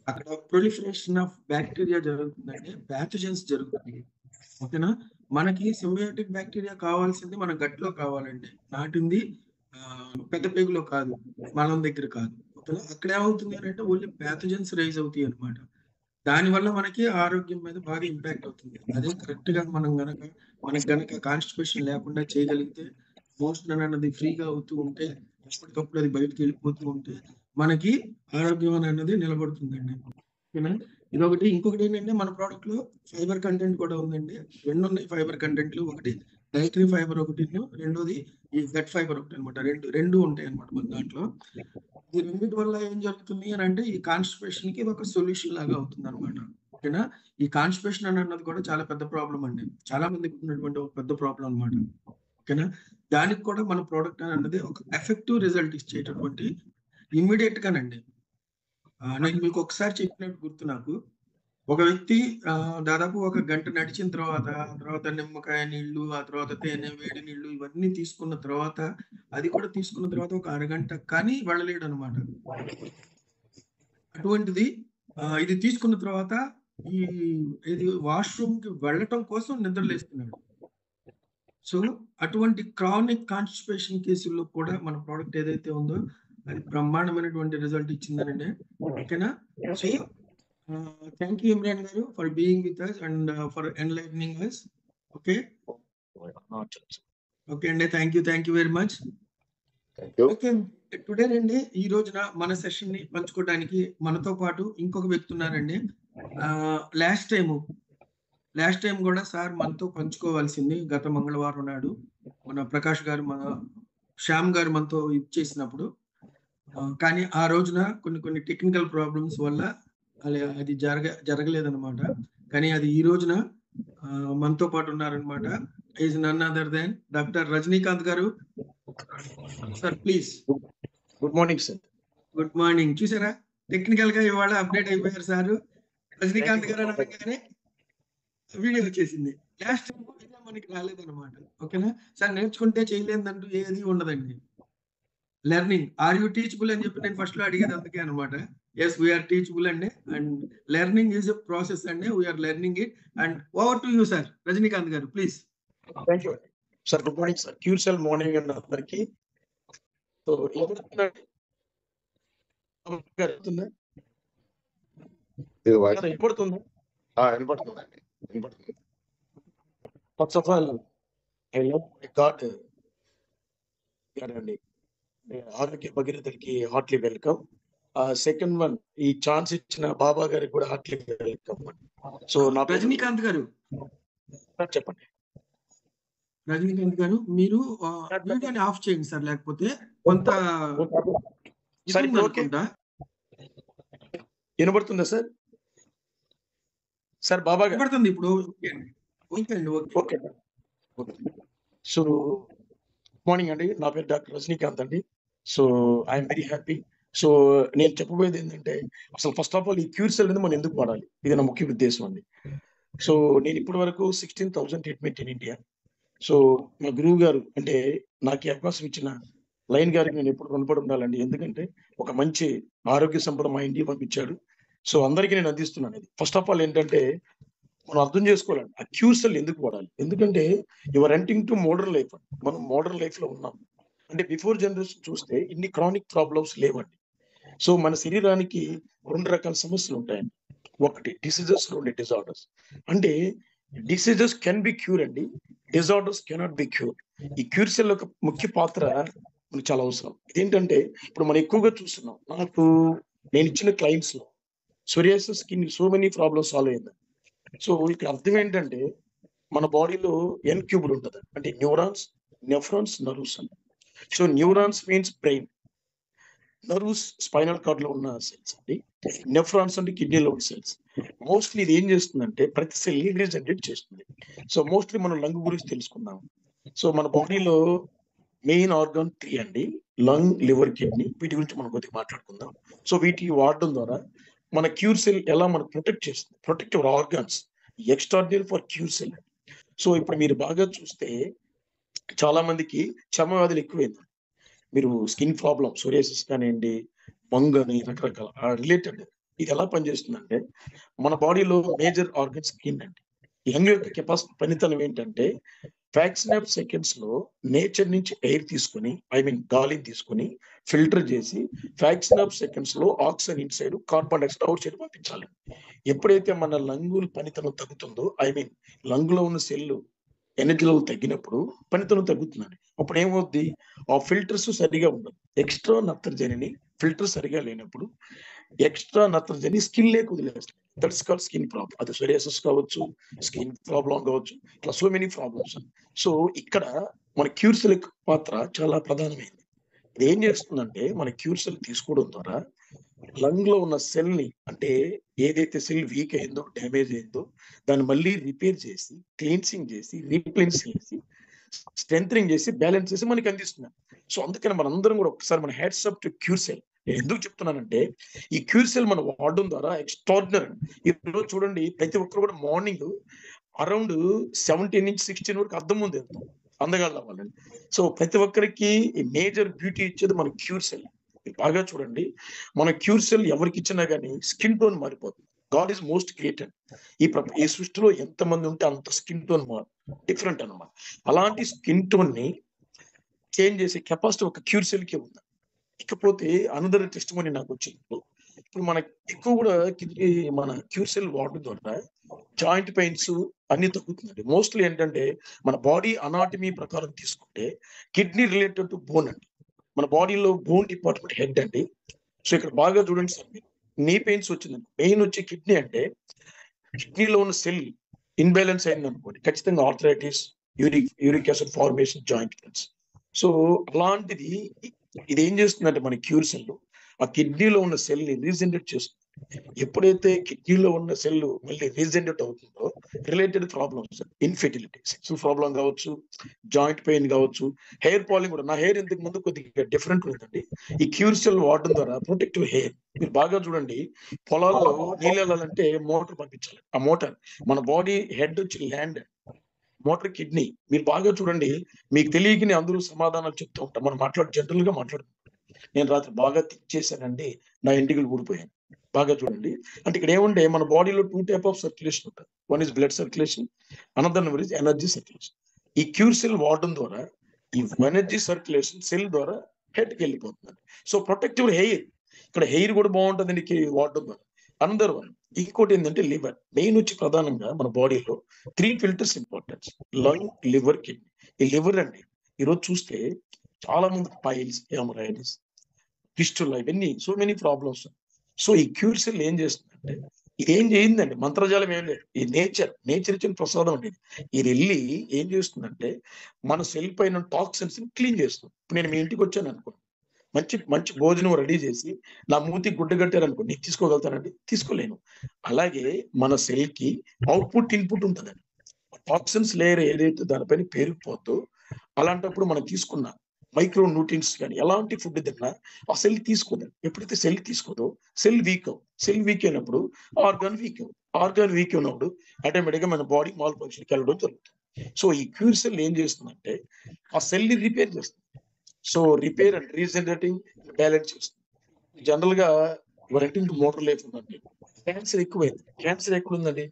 అక్కడ ప్రొలిఫరేషన్ ఆఫ్ బ్యాక్టీరియా జరుగుతుందండి, ప్యాథోజన్స్ జరుగుతుంది. ఓకేనా? మనకి సింబయోటిక్ బ్యాక్టీరియా కావాల్సింది మన గట్లో కావాలండి, నాటింది పెద్ద పేగులో కాదు, మలం దగ్గర కాదు. ఓకేనా? అక్కడ ఏమవుతుంది అని అంటే ఓన్లీ ప్యాథోజన్స్ రైజ్ అవుతాయి అనమాట. దానివల్ల మనకి ఆరోగ్యం మీద బాగా ఇంపాక్ట్ అవుతుంది. అదే కరెక్ట్ గా మనకు గనక కాన్స్టిపేషన్ లేకుండా చేయగలిగితే, మోషన్ అన్నది ఫ్రీగా అవుతూ ఉంటే, ఎప్పటికప్పుడు అది బయటకు వెళ్ళిపోతూ ఉంటే మనకి ఆరోగ్యం అన్నది నిలబడుతుందండి. ఓకేనా? ఇదొకటి. ఇంకొకటి ఏంటంటే మన ప్రోడక్ట్ లో ఫైబర్ కంటెంట్ కూడా ఉందండి. 2 ఉన్నాయి ఫైబర్ కంటెంట్లు. ఒకటి డైటరీ ఫైబర్, ఒకటి రెండోది ఈ గట్ ఫైబర్ ఒకటి అనమాట. రెండు ఉంటాయి అనమాట మన దాంట్లో. ఈ రెండింటి వల్ల ఏం జరుగుతుంది అని అంటే ఈ కాన్స్టిపేషన్ కి ఇది ఒక సొల్యూషన్ లాగా అవుతుంది అనమాట. ఓకేనా? ఈ కాన్స్టిపేషన్ అన్నది కూడా చాలా పెద్ద ప్రాబ్లం అండి, చాలా మందికి ఉన్నటువంటి ఒక పెద్ద ప్రాబ్లం అనమాట. ఓకేనా? దానికి కూడా మన ప్రోడక్ట్ అన్నది ఒక ఎఫెక్టివ్ రిజల్ట్ ఇచ్చేటటువంటి ఇమ్మీడియట్ గానండి. నేను మీకు ఒకసారి చెప్పినట్టు గుర్తు నాకు, ఒక వ్యక్తి దాదాపు ఒక గంట నడిచిన తర్వాత నిమ్మకాయ నీళ్లు, ఆ తర్వాత తేనె, వేడి నీళ్లు ఇవన్నీ తీసుకున్న తర్వాత, అది కూడా తీసుకున్న తర్వాత ఒక అరగంట కానీ వెళ్ళలేడు అనమాట. అటువంటిది ఇది తీసుకున్న తర్వాత ఇది వాష్రూమ్ కి వెళ్ళటం కోసం నిద్రలేస్తున్నాడు. సో అటువంటి క్రానిక్ కాన్స్టిపేషన్ కేసుల్లో కూడా మన ప్రోడక్ట్ ఏదైతే ఉందో అది బ్రహ్మాండమైనటువంటి రిజల్ట్ ఇచ్చిందనండి. ఓకేనా? So thank you Imran garu for being with us and for enlightening us. Okay okay అండి, thank you very much. Okay, today అండి ఈ రోజున మన సెషన్ ని పంచుకోవడానికి మనతో పాటు ఇంకొక వ్యక్తి ఉన్నారండి. లాస్ట్ టైం కూడా సార్ మనతో పంచుకోవాల్సింది గత మంగళవారం నాడు మన ప్రకాష్ గారు, మన శ్యామ్ గారు మనతో ఇచ్చేసినప్పుడు, కానీ ఆ రోజున కొన్ని టెక్నికల్ ప్రాబ్లమ్స్ వల్ల అది జరగలేదన్నమాట. కానీ అది ఈ రోజున మనతో పాటు ఉన్నారనమాట. Is none other than doctor Rajinikanth garu. Sir please. Good morning sir. Good morning. చూసారా, టెక్నికల్ గా ఇవాళ అప్డేట్ అయిపోయారు సార్. రజనీకాంత్ గారు అనగానే వీడియో వచ్చేసింది. లాస్ట్ టైం మనకి రాలేదన్నమాట. ఓకేనా సార్? నేర్చుకుంటే చేయలేదంటూ ఏది ఉండదండి. లెర్నింగ్, ఆర్ యూ టీచబుల్ అని చెప్పి నేను ఫస్ట్ లో అడిగేది అందుకే అనమాట. ఎస్, వీఆర్ టీచబుల్ అండి, and learning is a process అండి. We are learning it. And over to you sir Rajinikanth garu, please. Thank you sir. Good morning sir. క్యూర్సెల్ మార్నింగ్ అండి అందరికి. సో వినపడుతుందా? First of all I love my God అండి. ఆరోగ్య భగీరథులకి heartily welcome. Second one, ఈ chance ఇచ్చిన బాబా గారికి కూడా హార్ట్లీ వెల్కమ్. సో నా రజనీకాంత్ గారు చెప్పండి. రజనీకాంత్ గారు, మీరు వీడియోని ఆఫ్ చేయండి సార్, లేకపోతే కొంత వినబడుతుందా సార్? సార్ బాబా గారు వినబడుతుంది ఇప్పుడు. ఓకే. సో మార్నింగ్ అండి, నా పేరు డాక్టర్ రజనీకాంత్ అండి. So I'm very happy. So నేను చెప్పబోయేది ఏంటంటే, అసలు ఫస్ట్ ఆఫ్ ఆల్ ఈ క్యూర్సెల్ అనేది మనం ఎందుకు వాడాలి, ఇది నా ముఖ్య ఉద్దేశం అండి. సో నేను ఇప్పటి వరకు 16,000 ట్రీట్మెంట్ ఇన్ ఇండియా. సో మా గురువు గారు అంటే నాకు ఈ అవకాశం ఇచ్చిన లైన్ గారికి నేను ఎప్పుడు రుణపడి ఉండాలండి. ఎందుకంటే ఒక మంచి ఆరోగ్య సంపద మా ఇంటికి పంపించాడు. సో అందరికీ నేను అందిస్తున్నాను. ఇది ఫస్ట్ ఆఫ్ ఆల్ ఏంటంటే మనం అర్థం చేసుకోవాలండి ఆ క్యూర్సెల్ ఎందుకు వాడాలి. ఎందుకంటే యువర్ ఎంటింగ్ టు మోడర్న్ లైఫ్. మనం మోడర్న్ లైఫ్ లో ఉన్నాం. అంటే బిఫోర్ జనరేషన్ చూస్తే ఇన్ని క్రానిక్ ప్రాబ్లమ్స్ లేవండి. సో మన శరీరానికి 2 రకాల సమస్యలు ఉంటాయండి. ఒకటి డిసీజెస్, 2 డిజార్డర్స్. అంటే డిసీజెస్ కెన్ బి క్యూర్ అండి, డిజార్డర్స్ కెనాట్ బి క్యూర్. ఈ క్యూర్సెల్ యొక్క ముఖ్య పాత్ర మనకు చాలా అవసరం. ఇదేంటంటే ఇప్పుడు మనం ఎక్కువగా చూస్తున్నాం. నేను ఇచ్చిన క్లయింట్స్ లో సోరియాసిస్ కి సో మెనీ ప్రాబ్లమ్స్ సాల్వ్ అయింది. సో ఇక్కడ అర్థం ఏంటంటే మన బాడీలో ఎన్ క్యూబుల్ ఉంటుంది. అంటే న్యూరాన్స్, నెఫ్రాన్స్, నర్వ్స్ అని. So neurons means brain, nerves spinal cord లో ఉన్న సెల్స్ అండి, నెఫ్రాన్స్ అంటే కిడ్నీలో ఉన్న సెల్స్. మోస్ట్లీ ఇది ఏం చేస్తుందంటే ప్రతి సెల్ రీజనరేట్ చేస్తుంది. సో మోస్ట్లీ మనం లంగ్ గురించి తెలుసుకుందాం. సో మన బాడీలో మెయిన్ ఆర్గాన్ 3 అండి, లంగ్, లివర్, కిడ్నీ. వీటి గురించి మనం కొద్దిగా మాట్లాడుకుందాం. సో వీటి వాడడం ద్వారా మన క్యూర్సెల్ ఎలా మనకు ప్రొటెక్ట్ చేస్తుంది, protect your organs, extraordinary for క్యూర్సెల్. So ఇప్పుడు మీరు బాగా చూస్తే చాలా మందికి చర్మ వ్యాధులు ఎక్కువైంది. మీరు స్కిన్ ప్రాబ్లమ్, సోరియాసిస్ కానివ్వండి, మంగ్ అని రకరకాల రిలేటెడ్. ఇది ఎలా పనిచేస్తుందంటే మన బాడీలో మేజర్ ఆర్గన్ స్కిన్ అండి. లంగ్ యొక్క కెపాసిటీ, పనితనం ఏంటంటే ఫ్రాక్షన్ ఆఫ్ సెకండ్స్ లో నేచర్ నుంచి ఎయిర్ తీసుకుని, గాలిని తీసుకుని ఫిల్టర్ చేసి ఫ్రాక్షన్ ఆఫ్ సెకండ్స్ లో oxygen in side, carbon dioxide out side పంపించాలి. ఎప్పుడైతే మన లంగుల పనితనం తగ్గుతుందో, లంగ్ లో ఉన్న సెల్ ఎనర్జీ లెవెల్ తగ్గినప్పుడు పనితనం తగ్గుతుందండి. అప్పుడు ఏమవుద్ది, ఆ ఫిల్టర్స్ సరిగా ఉండదు. ఎక్స్ట్రా నత్రజనిని ఫిల్టర్ సరిగా లేనప్పుడు ఎక్స్ట్రా నత్రజని స్కిన్ లేక వదిలేస్తుంది. That's called skin problem. అది సోరియాసిస్ కావచ్చు, స్కిన్ ప్రాబ్లం కావచ్చు, ఇట్లా సో మెనీ ప్రాబ్లమ్స్. సో ఇక్కడ మన క్యూర్సెల్ పాత్ర చాలా ప్రధానమైంది. ఇది ఏం చేస్తుందంటే మన క్యూర్సెల్ తీసుకోవడం ద్వారా లంగ్ లో ఉన్న సెల్ ని, అంటే ఏదైతే సెల్ వీక్ అయిందో, డ్యామేజ్ అయిందో, దాన్ని మళ్ళీ రిపేర్ చేసి, క్లీన్సింగ్ చేసి, రీప్లేన్స్ చేసి, స్ట్రెంథనింగ్ చేసి, బ్యాలెన్స్ చేసి మనకి అందిస్తున్నాం. సో అందుకని మనందరం కూడా ఒకసారి మన హ్యాట్స్ అప్ టు క్యూర్సెల్. ఎందుకు చెప్తున్నానంటే ఈ క్యూర్సెల్ మనం వాడడం ద్వారా ఎక్స్ట్రాడినరీ. ఈరోజు చూడండి ప్రతి ఒక్కరు కూడా మార్నింగ్ అరౌండ్ 17 నుంచి 16 వరకు అద్దం ముందు వెళ్తాం అందగాళ్ళు అవ్వాలని. సో ప్రతి ఒక్కరికి మేజర్ బ్యూటీ ఇచ్చేది మన క్యూర్సెల్. బాగా చూడండి, మన క్యూర్సెల్ ఎవరికి ఇచ్చినా కానీ స్కిన్ టోన్ మారిపోతుంది. God is most created. ఈ సృష్టిలో ఎంతమంది ఉంటే అంత స్కిన్ టోన్ డిఫరెంట్ అన్నమాట. అలాంటి స్కిన్ టోన్ ని చేంజ్ చేసే కెపాసిటీ ఒక క్యూర్సెల్ కి ఉంది. ఇకపోతే అనదర్ టెస్టిమనీ నాకు వచ్చింది. ఇప్పుడు మన ఎక్కువ కూడా మన క్యూర్సెల్ వాడడం ద్వారా జాయింట్ పెయిన్స్ అన్ని తగ్గుతుందండి. మోస్ట్లీ ఏంటంటే మన బాడీ అనాటమీ ప్రకారం తీసుకుంటే కిడ్నీ రిలేటెడ్ టు బోన్ అండి. మన బాడీలో బోన్ డిపార్ట్మెంట్ హెడ్ అండి. సో ఇక్కడ బాగా చూడండి సార్, మీరు నీ పెయిన్స్ వచ్చిందండి, మెయిన్ వచ్చి కిడ్నీ అంటే కిడ్నీలో ఉన్న సెల్ ఇన్బ్యాలెన్స్ అయింది అనుకోండి, ఖచ్చితంగా arthritis, uric acid formation, joint pains. So అలాంటిది ఇది ఏం చేస్తుందంటే మన క్యూర్సెల్ ఆ కిడ్నీలో ఉన్న సెల్ ని రీజనరేట్ చేస్తుంది. ఎప్పుడైతే కిడ్నీలో ఉన్న సెల్ మళ్ళీ రీజనరేట్ అవుతుందో related problems, infertility, sexual problem కావచ్చు, జాయింట్ పెయిన్ కావచ్చు, హెయిర్ ఫాలింగ్ కూడా. నా హెయిర్ ఇంతకు ముందు కొద్దిగా డిఫరెంట్ ఉందండి. ఈ క్యూర్సెల్ వాడడం ద్వారా ప్రొటెక్టివ్ హెయిర్. మీరు బాగా చూడండి, పొలాల్లో నీళ్ళు వెళ్ళాలంటే మోటార్ పంపించాలి. ఆ మోటార్ మన బాడీ హెడ్ వచ్చి ల్యాండ్, మోటార్ కిడ్నీ. మీరు బాగా చూడండి, మీకు తెలియకనే అందరూ సమాధానాలు చెప్తూ ఉంటాం. మనం జనరల్ గా మాట్లాడుకుంటాం. నేను రాత్రి బాగా థింక్ చేశానండి, నా ఎంటికలు ఊడిపోయాను. బాగా చూడండి, అంటే ఇక్కడ ఏముంటే మన బాడీలో 2 టైప్ ఆఫ్ సర్క్యులేషన్ ఉంటుంది. One is blood circulation, another one is energy circulation. ఈ క్యూర్సెల్ వాడడం ద్వారా ఈ ఎనర్జీ సర్క్యులేషన్ సెల్ ద్వారా హెడ్ కి వెళ్ళిపోతుంది. సో ప్రొటెక్టివ్ హెయిర్, ఇక్కడ హెయిర్ కూడా బాగుంటుందండి వాడడం ద్వారా. అనదర్ వన్, ఇంకోటి ఏంటంటే లివర్. మెయిన్ వచ్చి ప్రధానంగా మన బాడీలో 3 filters importance: lung, liver, kidney. ఈ లివర్ అండి ఈరోజు చూస్తే చాలా మంది పైల్స్, హెమరాయిడ్స్, ఫిస్టులా, ఇవన్నీ సో మెనీ ప్రాబ్లమ్స్. సో ఈ క్యూర్సెల్ ఏం చేస్తుందంటే ఇది ఏం చేయిందండి, మంత్రజాలం ఏం లేదు, ఈ నేచర్ ఇచ్చిన ప్రసాదం అండి. ఇది వెళ్ళి ఏం చేస్తుందంటే మన సెల్ పైన టాక్సిన్స్ ని క్లీన్ చేస్తుంది. ఇప్పుడు నేను మీ ఇంటికి వచ్చాను అనుకో, మంచి భోజనం రెడీ చేసి నా మూతికి గుడ్డ కట్టారు అనుకో, నేను తీసుకోగలుగుతానండి? తీసుకోలేను. అలాగే మన సెల్ కి అవుట్పుట్ ఇన్పుట్ ఉంటుందండి. టాక్సిన్స్ లేయర్ ఏదైతే దానిపైన పేరుకుపోద్దో అలాంటప్పుడు మనం తీసుకున్న మైక్రో న్యూట్రియన్స్ కానీ ఎలాంటి ఫుడ్ తిన్నా ఆ సెల్ తీసుకోదండి. ఎప్పుడైతే సెల్ తీసుకోదో సెల్ వీక్ అయినప్పుడు ఆర్గాన్ వీక్ అయినప్పుడు ఆటోమేటిక్గా మన బాడీ మాల్ ఫంక్షన్కి వెళ్ళడం జరుగుతుంది. సో ఈ క్యూర్సెల్ ఏం చేస్తుందంటే ఆ సెల్ ని రిపేర్ చేస్తుంది. So repair and regenerating, balance చేస్తుంది. జనరల్ గా ఎవరంటే మోటార్ లైఫ్ ఉందండి, క్యాన్సర్ ఎక్కువైంది. క్యాన్సర్ ఎక్కడుందండి?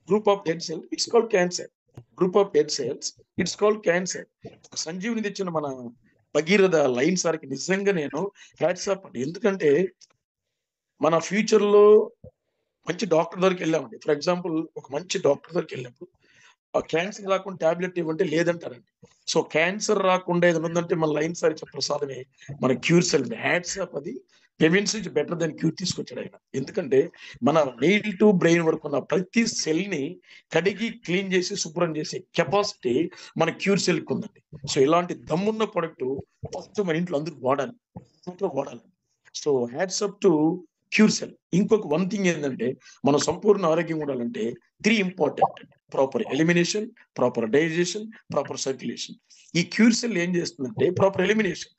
Group of dead cell, it's called cancer. Group of dead cells, it's called cancer. సంజీవిని తెచ్చిన మన భగీరథ లైన్ సార్కి నిజంగా నేను హ్యాట్స్ ఆఫ్ అండి. ఎందుకంటే మన ఫ్యూచర్ లో మంచి డాక్టర్ దగ్గరికి వెళ్ళామండి. ఫర్ ఎగ్జాంపుల్ ఒక మంచి డాక్టర్ దగ్గరికి వెళ్ళినప్పుడు ఆ క్యాన్సర్ రాకుండా టాబ్లెట్ ఇవ్వంటే లేదంటారండి. సో క్యాన్సర్ రాకుండా ఏదైనా ఉందంటే మన లైన్ సార్ ఇచ్చే ప్రసాదమే మన క్యూర్సెల్. Hats off. అది prevention is better than cure తీసుకొచ్చాడు ఆయన. ఎందుకంటే మన నెయిల్ టు బ్రెయిన్ వరకు ఉన్న ప్రతి సెల్ ని కడిగి క్లీన్ చేసి శుభ్రం చేసే కెపాసిటీ మన క్యూర్సెల్ కి ఉందండి. సో ఇలాంటి దమ్మున్న ప్రొడక్ట్ ఫస్ట్ మన ఇంట్లో అందరూ వాడాలి. So hats up to క్యూర్సెల్. ఇంకొక వన్ థింగ్ ఏంటంటే మనం సంపూర్ణ ఆరోగ్యం ఉండాలంటే 3 important: proper elimination, proper digestion, proper circulation. ఈ క్యూర్సెల్ ఏం చేస్తుందంటే ప్రాపర్ ఎలిమినేషన్.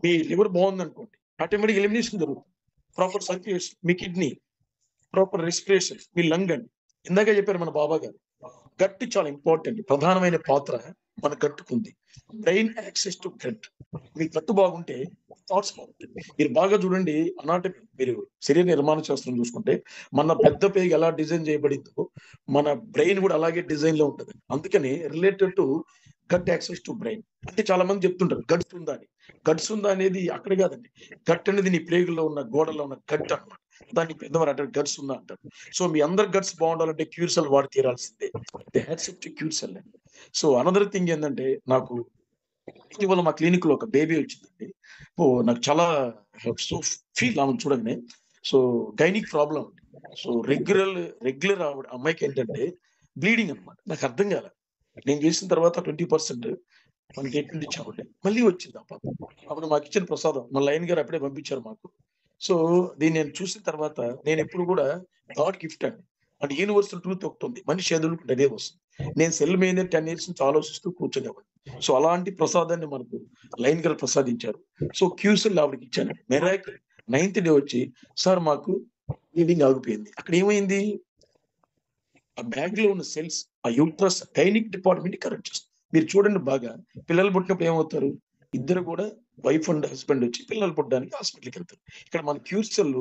మీ లివర్ బాగుంది అనుకోండి, ఆటోమేటిక్ ఎలిమినేషన్ జరుగుతుంది. ప్రాపర్ సర్క్యులేషన్, మీ కిడ్నీ. ప్రాపర్ రెస్పిరేషన్, మీ లంగ్ అండి. ఇందాక చెప్పారు మన బాబా గారు, గట్ చాలా ఇంపార్టెంట్. ప్రధానమైన పాత్ర మన గట్టుకుంది. Brain access to gut. మీ గట్టు బాగుంటే థాట్స్ బాగుంటాయి. మీరు బాగా చూడండి, అనాటమీ, మీరు శరీర నిర్మాణ శాస్త్రం చూసుకుంటే మన పెద్ద పేగు ఎలా డిజైన్ చేయబడిందో మన బ్రెయిన్ కూడా అలాగే డిజైన్ లో ఉంటుంది. అందుకని related to gut access to brain. అంటే చాలా మంది చెప్తుంటారు గట్స్ ఉందా అని. గట్స్ ఉందా అనేది అక్కడ కాదండి. గట్ అనేది నీ ప్రేగుల్లో ఉన్న గోడలో ఉన్న గట్ అన్నమాట. దాన్ని పెద్దవారు అంటారు గట్స్ ఉందా అంటారు. సో మీ అందరు గట్స్ బాగుండాలంటే క్యూర్సెల్ వాడి తీరాల్సిందే. క్యూర్సెల్. సో అనదర్ థింగ్ ఏంటంటే, నాకు ఇటీవల మా క్లినిక్ లో ఒక బేబీ వచ్చిందండి. నాకు చాలా ఫీల్ ఆమె చూడగానే. So gynaec problem. So regular ఆవిడ అమ్మాయికి ఏంటంటే బ్లీడింగ్ అనమాట. నాకు అర్థం కాలే. నేను చేసిన తర్వాత 20% మనకి ఎట్లుండి ఇచ్చామంటే మళ్ళీ వచ్చింది ఆ పాప. అప్పుడు మాకు ఇచ్చిన ప్రసాదం మన లైన్ గారు అప్పుడే పంపించారు మాకు. సో దీన్ని నేను చూసిన తర్వాత నేను ఎప్పుడు కూడా గాడ్ గిఫ్ట్ అండి. అంటే యూనివర్సల్ ట్రూత్ ఒకటి ఉంది, మనిషి ఎదుర్కొంటే అదే వస్తుంది. నేను సెల్ మీద 10 years నుంచి ఆలోచిస్తూ కూర్చునేవాడిని. సో అలాంటి ప్రసాదాన్ని మనకు లైన్ గారు ప్రసాదించారు. సో క్యూసెల్ ఆవిడకి ఇచ్చాను. మెరాకిల్ 9th డే వచ్చి సార్ మాకు బ్లీడింగ్ ఆగిపోయింది. అక్కడ ఏమైంది? ఆ బ్యాగ్ లో ఉన్న సెల్స్ ఆ యూట్రస్ గైనిక్ డిపార్ట్మెంట్ కరెక్ట్ చేస్తుంది. మీరు చూడండి బాగా, పిల్లలు పుట్టినప్పుడు ఏమవుతారు? ఇద్దరు కూడా వైఫ్ అండ్ హస్బెండ్ వచ్చి పిల్లలు పుట్టడానికి హాస్పిటల్కి వెళ్తారు. ఇక్కడ మన క్యూసెల్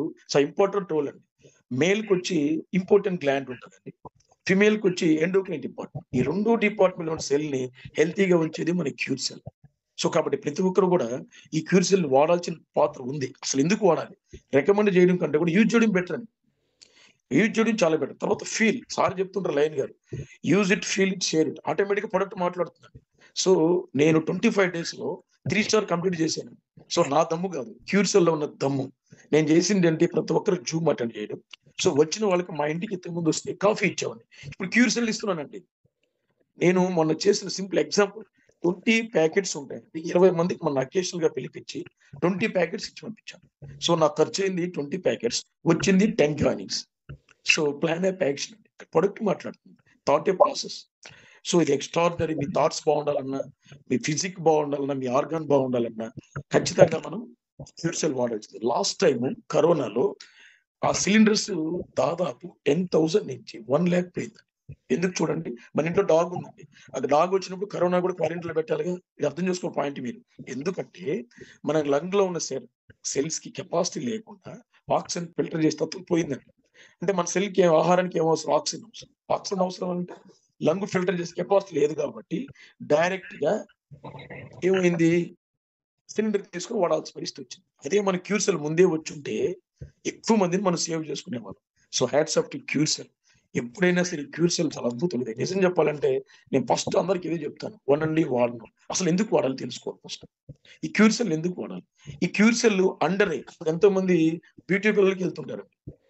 ఇంపార్టెంట్ రోల్ అండి. మేల్ కి వచ్చి ఇంపార్టెంట్ గ్లాండ్ ఉంటుందండి, ఫిమేల్ కి వచ్చి ఎండోక్రైన్ డిపార్ట్మెంట్. ఈ 2 డిపార్ట్మెంట్ ఉన్న సెల్ ని హెల్తీగా ఉంచేది మన క్యూసెల్. సో కాబట్టి ప్రతి ఒక్కరు కూడా ఈ క్యూసెల్ వాడాల్సిన పాత్ర ఉంది. అసలు ఎందుకు వాడాలి? రికమెండ్ చేయడం కంటే కూడా యూజ్ చేయడం బెటర్ అండి. యూజ్ చేయడం చాలా బెటర్. తర్వాత ఫీల్, సార్ చెప్తుంటారు లైన్ గారు, use it, feel it, share it. Automatic product మాట్లాడుతున్నాను. సో నేను 25 days లో 3 star కంప్లీట్ చేశాను. సో నా దమ్ము కాదు, క్యూర్సెల్ లో ఉన్న దమ్ము. నేను చేసింది ఏంటి? ప్రతి ఒక్కరు జూమ్ అటెండ్ చేయడం. సో వచ్చిన వాళ్ళకి మా ఇంటికి ఇంతకు ముందు వస్తే కాఫీ ఇచ్చేవాడిని. ఇప్పుడు క్యూర్సెల్ ఇస్తున్నానండి. నేను మొన్న చేసిన సింపుల్ ఎగ్జాంపుల్, 20 ప్యాకెట్స్ ఉంటాయి. 20 మందికి మన అకేషనల్ గా పిలిపించి 20 ప్యాకెట్స్ ఇచ్చి పంపించాను. సో నాకు ఖర్చు అయింది 20 ప్యాకెట్స్, వచ్చింది 10 joinings. So plan of action, product మాట్లాడుతుంది, థాట్ ఏ ప్రాసెస్. సో ఇది ఎక్స్ట్రాడినరీ. మీ థాట్స్ బాగుండాలన్నా, మీ ఫిజిక్ బాగుండాలన్నా, మీ ఆర్గాన్ బాగుండాలన్నా ఖచ్చితంగా మనం క్యూర్సెల్ వాడాల్సింది. లాస్ట్ టైం కరోనాలో ఆ సిలిండర్స్ దాదాపు 10,000 నుంచి 1 lakh పోయింది. ఎందుకు చూడండి, మన ఇంట్లో డాగ్ ఉందండి. అది డాగ్ వచ్చినప్పుడు కరోనా కూడా క్వారంటైన్ లో పెట్టాలిగా. ఇది అర్థం చేసుకో పాయింట్ మీరు. ఎందుకంటే మన లంగ్ లో ఉన్న సెల్స్ కి కెపాసిటీ లేకుండా ఆక్సిజన్ ఫిల్టర్ చేస్తే తత్వం పోయిందండి. అంటే మన సెల్ కి ఆహారానికి ఏం అవసరం? ఆక్సిజన్ అవసరం. ఆక్సిజన్ అవసరం అంటే లంగ్ ఫిల్టర్ చేసే కెపాసిటీ లేదు కాబట్టి డైరెక్ట్ గా ఏమైంది? సిలిండర్ తీసుకుని వాడాల్సిన పరిస్థితి వచ్చింది. అదే మన క్యూర్సెల్ ముందే వచ్చుంటే ఎక్కువ మందిని మనం సేవ్ చేసుకునేవాళ్ళం. So hats off to క్యూర్సెల్. ఎప్పుడైనా సరే క్యూర్సెల్ చాలా అద్భుతం. నిజం చెప్పాలంటే నేను ఫస్ట్ అందరికి ఇదే చెప్తాను, వనండి వాడను. అసలు ఎందుకు వాడాలి తెలుసుకోవాలి ఫస్ట్. ఈ క్యూర్సెల్ ఎందుకు వాడాలి? ఈ క్యూర్సెల్ అండర్ ఐ, ఎంతో మంది బ్యూటీ పార్లర్కి వెళ్తుంటారు.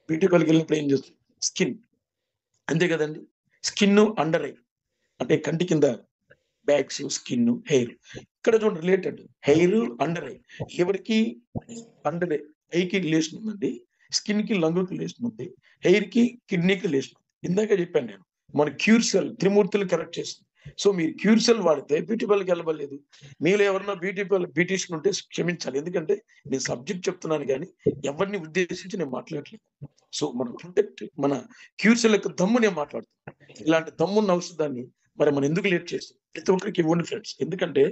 బ్యూటీ పార్లర్కి వెళ్ళినప్పుడు ఏం చేస్తారు? స్కిన్, అంతే కదండి. స్కిన్ అండర్ ఐ అంటే కంటి కింద బ్యాక్స్, స్కిన్, హెయిర్. ఇక్కడ చూడండి రిలేటెడ్, హెయిర్ అండర్ ఐ. ఎవరికి అండర్ ఐకి రిలేషన్ ఉందండి, స్కిన్ కి లంగుకి రిలేషన్ ఉంది, హెయిర్ కి కిడ్నీకి రిలేషన్ ఉంది. ఇందాక చెప్పాను నేను, మన క్యూర్సెల్ త్రిమూర్తులు కరెక్ట్ చేస్తుంది. సో మీరు క్యూర్సెల్ వాడితే బ్యూటీ పార్లర్కి వెళ్ళబడలేదు. మీరు ఎవరన్నా బ్యూటీషియన్ ఉంటే క్షమించాలి, ఎందుకంటే నేను సబ్జెక్ట్ చెప్తున్నాను కానీ ఎవరిని ఉద్దేశించి నేను మాట్లాడలేదు. సో మన ప్రొటెక్ట్, మన క్యూర్సెల్ యొక్క దమ్ము నేను మాట్లాడుతున్నాను. ఇలాంటి దమ్మున్న ఔషధాన్ని మరి మనం ఎందుకు లేట్ చేస్తాం? ప్రతి ఒక్కరికి ఇవ్వండి ఫ్రెండ్స్. ఎందుకంటే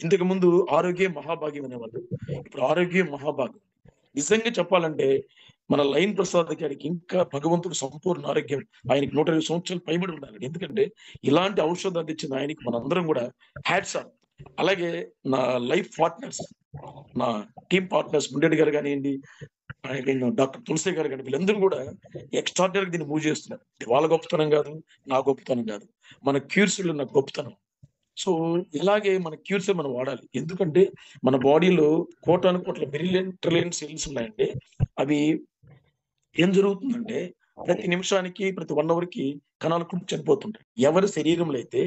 ఇంతకు ముందు ఆరోగ్య మహాభాగ్యం అనేవాళ్ళు, ఇప్పుడు ఆరోగ్య మహాభాగ్యం. నిజంగా చెప్పాలంటే మన లైన్ ప్రసాద్ గారికి ఇంకా భగవంతుడు సంపూర్ణ ఆరోగ్యం, ఆయనకి 120 సంవత్సరాలు పైబడి ఉండాలి. ఎందుకంటే ఇలాంటి ఔషధాలు ఇచ్చిన ఆయనకి మనందరం కూడా హ్యాట్స్ ఆఫ్. అలాగే నా లైఫ్ పార్ట్నర్స్, నా టీమ్ పార్ట్నర్స్ ముండెడ్డి గారు కానివ్వండి, డాక్టర్ తులసి గారు కానీ, వీళ్ళందరూ కూడా ఎక్స్ట్రాడినరీ దీన్ని మూవ్ చేస్తున్నారు. వాళ్ళ గొప్పతనం కాదు, నా గొప్పతనం కాదు, మన క్యూర్సెల్ ఉన్న గొప్పతనం. సో ఇలాగే మన క్యూర్సెల్ మనం వాడాలి. ఎందుకంటే మన బాడీలో కోటాను కోట్ల ట్రిలియన్ సెల్స్ ఉన్నాయండి. అవి ఏం జరుగుతుందంటే ప్రతి నిమిషానికి, ప్రతి 1 hour కి కణాలు కుట్టి చనిపోతుంటాయి. ఎవరి శరీరంలో అయితే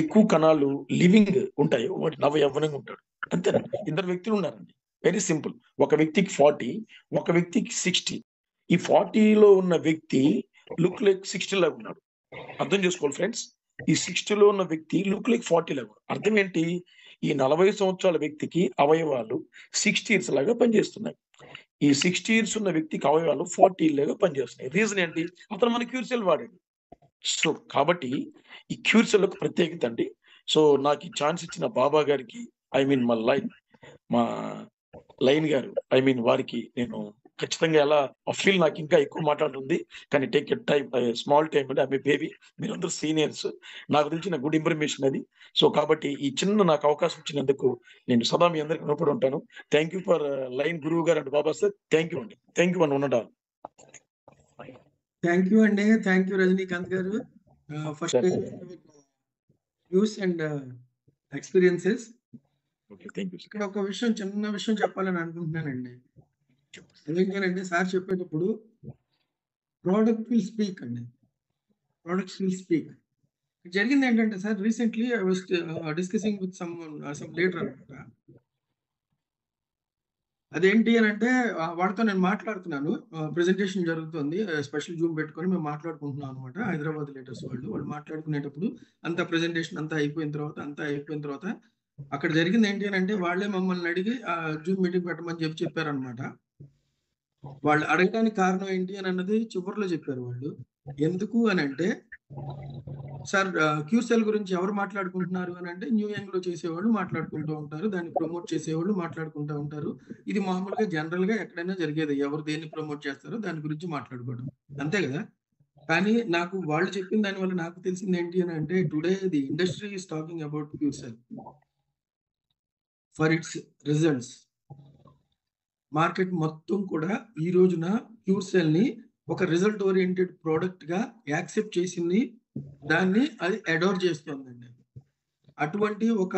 ఎక్కువ కణాలు లివింగ్ ఉంటాయో వాటి నవ యవ్వనంగా ఉంటాడు. అంతేనండి. 2 వ్యక్తులు ఉన్నారండి, వెరీ సింపుల్. ఒక వ్యక్తికి 40, ఒక వ్యక్తికి 60. ఈ 40లో ఉన్న వ్యక్తి లుక్ లైక్ 60 లాగా ఉన్నాడు. అర్థం చేసుకోవాలి ఫ్రెండ్స్. ఈ 60లో ఉన్న వ్యక్తి లుక్ లైక్ 40 లాగా. అర్థం ఏంటి? ఈ 40 సంవత్సరాల వ్యక్తికి అవయవాలు 60 years లాగా పనిచేస్తున్నాయి. ఈ 60 years ఉన్న వ్యక్తికి అవయవాలు 40 లాగా పనిచేస్తున్నాయి. రీజన్ ఏంటి? అతను మన క్యూర్సెల్ వాడాడు. సో కాబట్టి ఈ క్యూర్సెల్ ఒక ప్రత్యేకత అండి. సో నాకు ఈ ఛాన్స్ ఇచ్చిన బాబా గారికి, మా లైన్ గారు, వారికి నేను ఖచ్చితంగా ఎలా ఫీల్, నాకు ఇంకా ఎక్కువ మాట్లాడుతుంది కానీ take a time, small time అండి. ఐ బేబీ, మీరందరూ సీనియర్స్, నాకు తెలిసిన గుడ్ ఇన్ఫర్మేషన్ అది. సో కాబట్టి ఈ చిన్న నాకు అవకాశం ఇచ్చినందుకు నేను సదా మీ అందరికి రుణపడి ఉంటాను. థ్యాంక్ యూ ఫర్ లైన్ గురువు గారు and Baba sir. Thank you అండి. థ్యాంక్ యూ అని ఉండడం. థ్యాంక్ యూ అండి. థ్యాంక్ యూ రజనీకాంత్ గారు. First news and experiences. ఇక్కడ ఒక విషయం, చిన్న విషయం చెప్పాలని అనుకుంటున్నానండి. ఏంటంటే సార్ చెప్పేటప్పుడు ప్రోడక్ట్ విల్ స్పీక్ అండి, ప్రొడక్ట్స్ విల్ స్పీక్. జరిగింది ఏంటంటే sir, recently I was discussing with some leader అనమాట. అదేంటి అని అంటే వాడితో నేను మాట్లాడుతున్నాను. ప్రెజెంటేషన్ జరుగుతుంది. స్పెషల్ జూమ్ పెట్టుకొని మేము మాట్లాడుకుంటున్నాం అనమాట. హైదరాబాద్ లీడర్స్ వాళ్ళు మాట్లాడుకునేటప్పుడు ప్రెజెంటేషన్ అంతా అయిపోయిన తర్వాత అక్కడ జరిగింది ఏంటి అని అంటే వాళ్ళే మమ్మల్ని అడిగి జూమ్ మీటింగ్ పెట్టమని చెప్పారనమాట. వాళ్ళు అడగడానికి కారణం ఏంటి అని అన్నది చివరిలో చెప్పారు వాళ్ళు. ఎందుకు అని అంటే, సార్ క్యూసెల్ గురించి ఎవరు మాట్లాడుకుంటున్నారు అని అంటే న్యూ యంగ్ లో చేసేవాళ్ళు మాట్లాడుకుంటూ ఉంటారు, దాన్ని ప్రమోట్ చేసేవాళ్ళు మాట్లాడుకుంటూ ఉంటారు. ఇది మామూలుగా జనరల్ గా ఎక్కడైనా జరిగేది. ఎవరు దేన్ని ప్రమోట్ చేస్తారో దాని గురించి మాట్లాడుకోవడం, అంతే కదా. కానీ నాకు వాళ్ళు చెప్పిన దాని వల్ల నాకు తెలిసింది ఏంటి అని అంటే, today the industry is talking about Curecell for its results. Market మొత్తం కూడా ఈ రోజున క్యూసెల్ ని ఒక రిజల్ట్ ఓరియంటెడ్ ప్రోడక్ట్ గా యాక్సెప్ట్ చేసింది, దాన్ని అది అడోర్ చేస్తుందండి. అటువంటి ఒక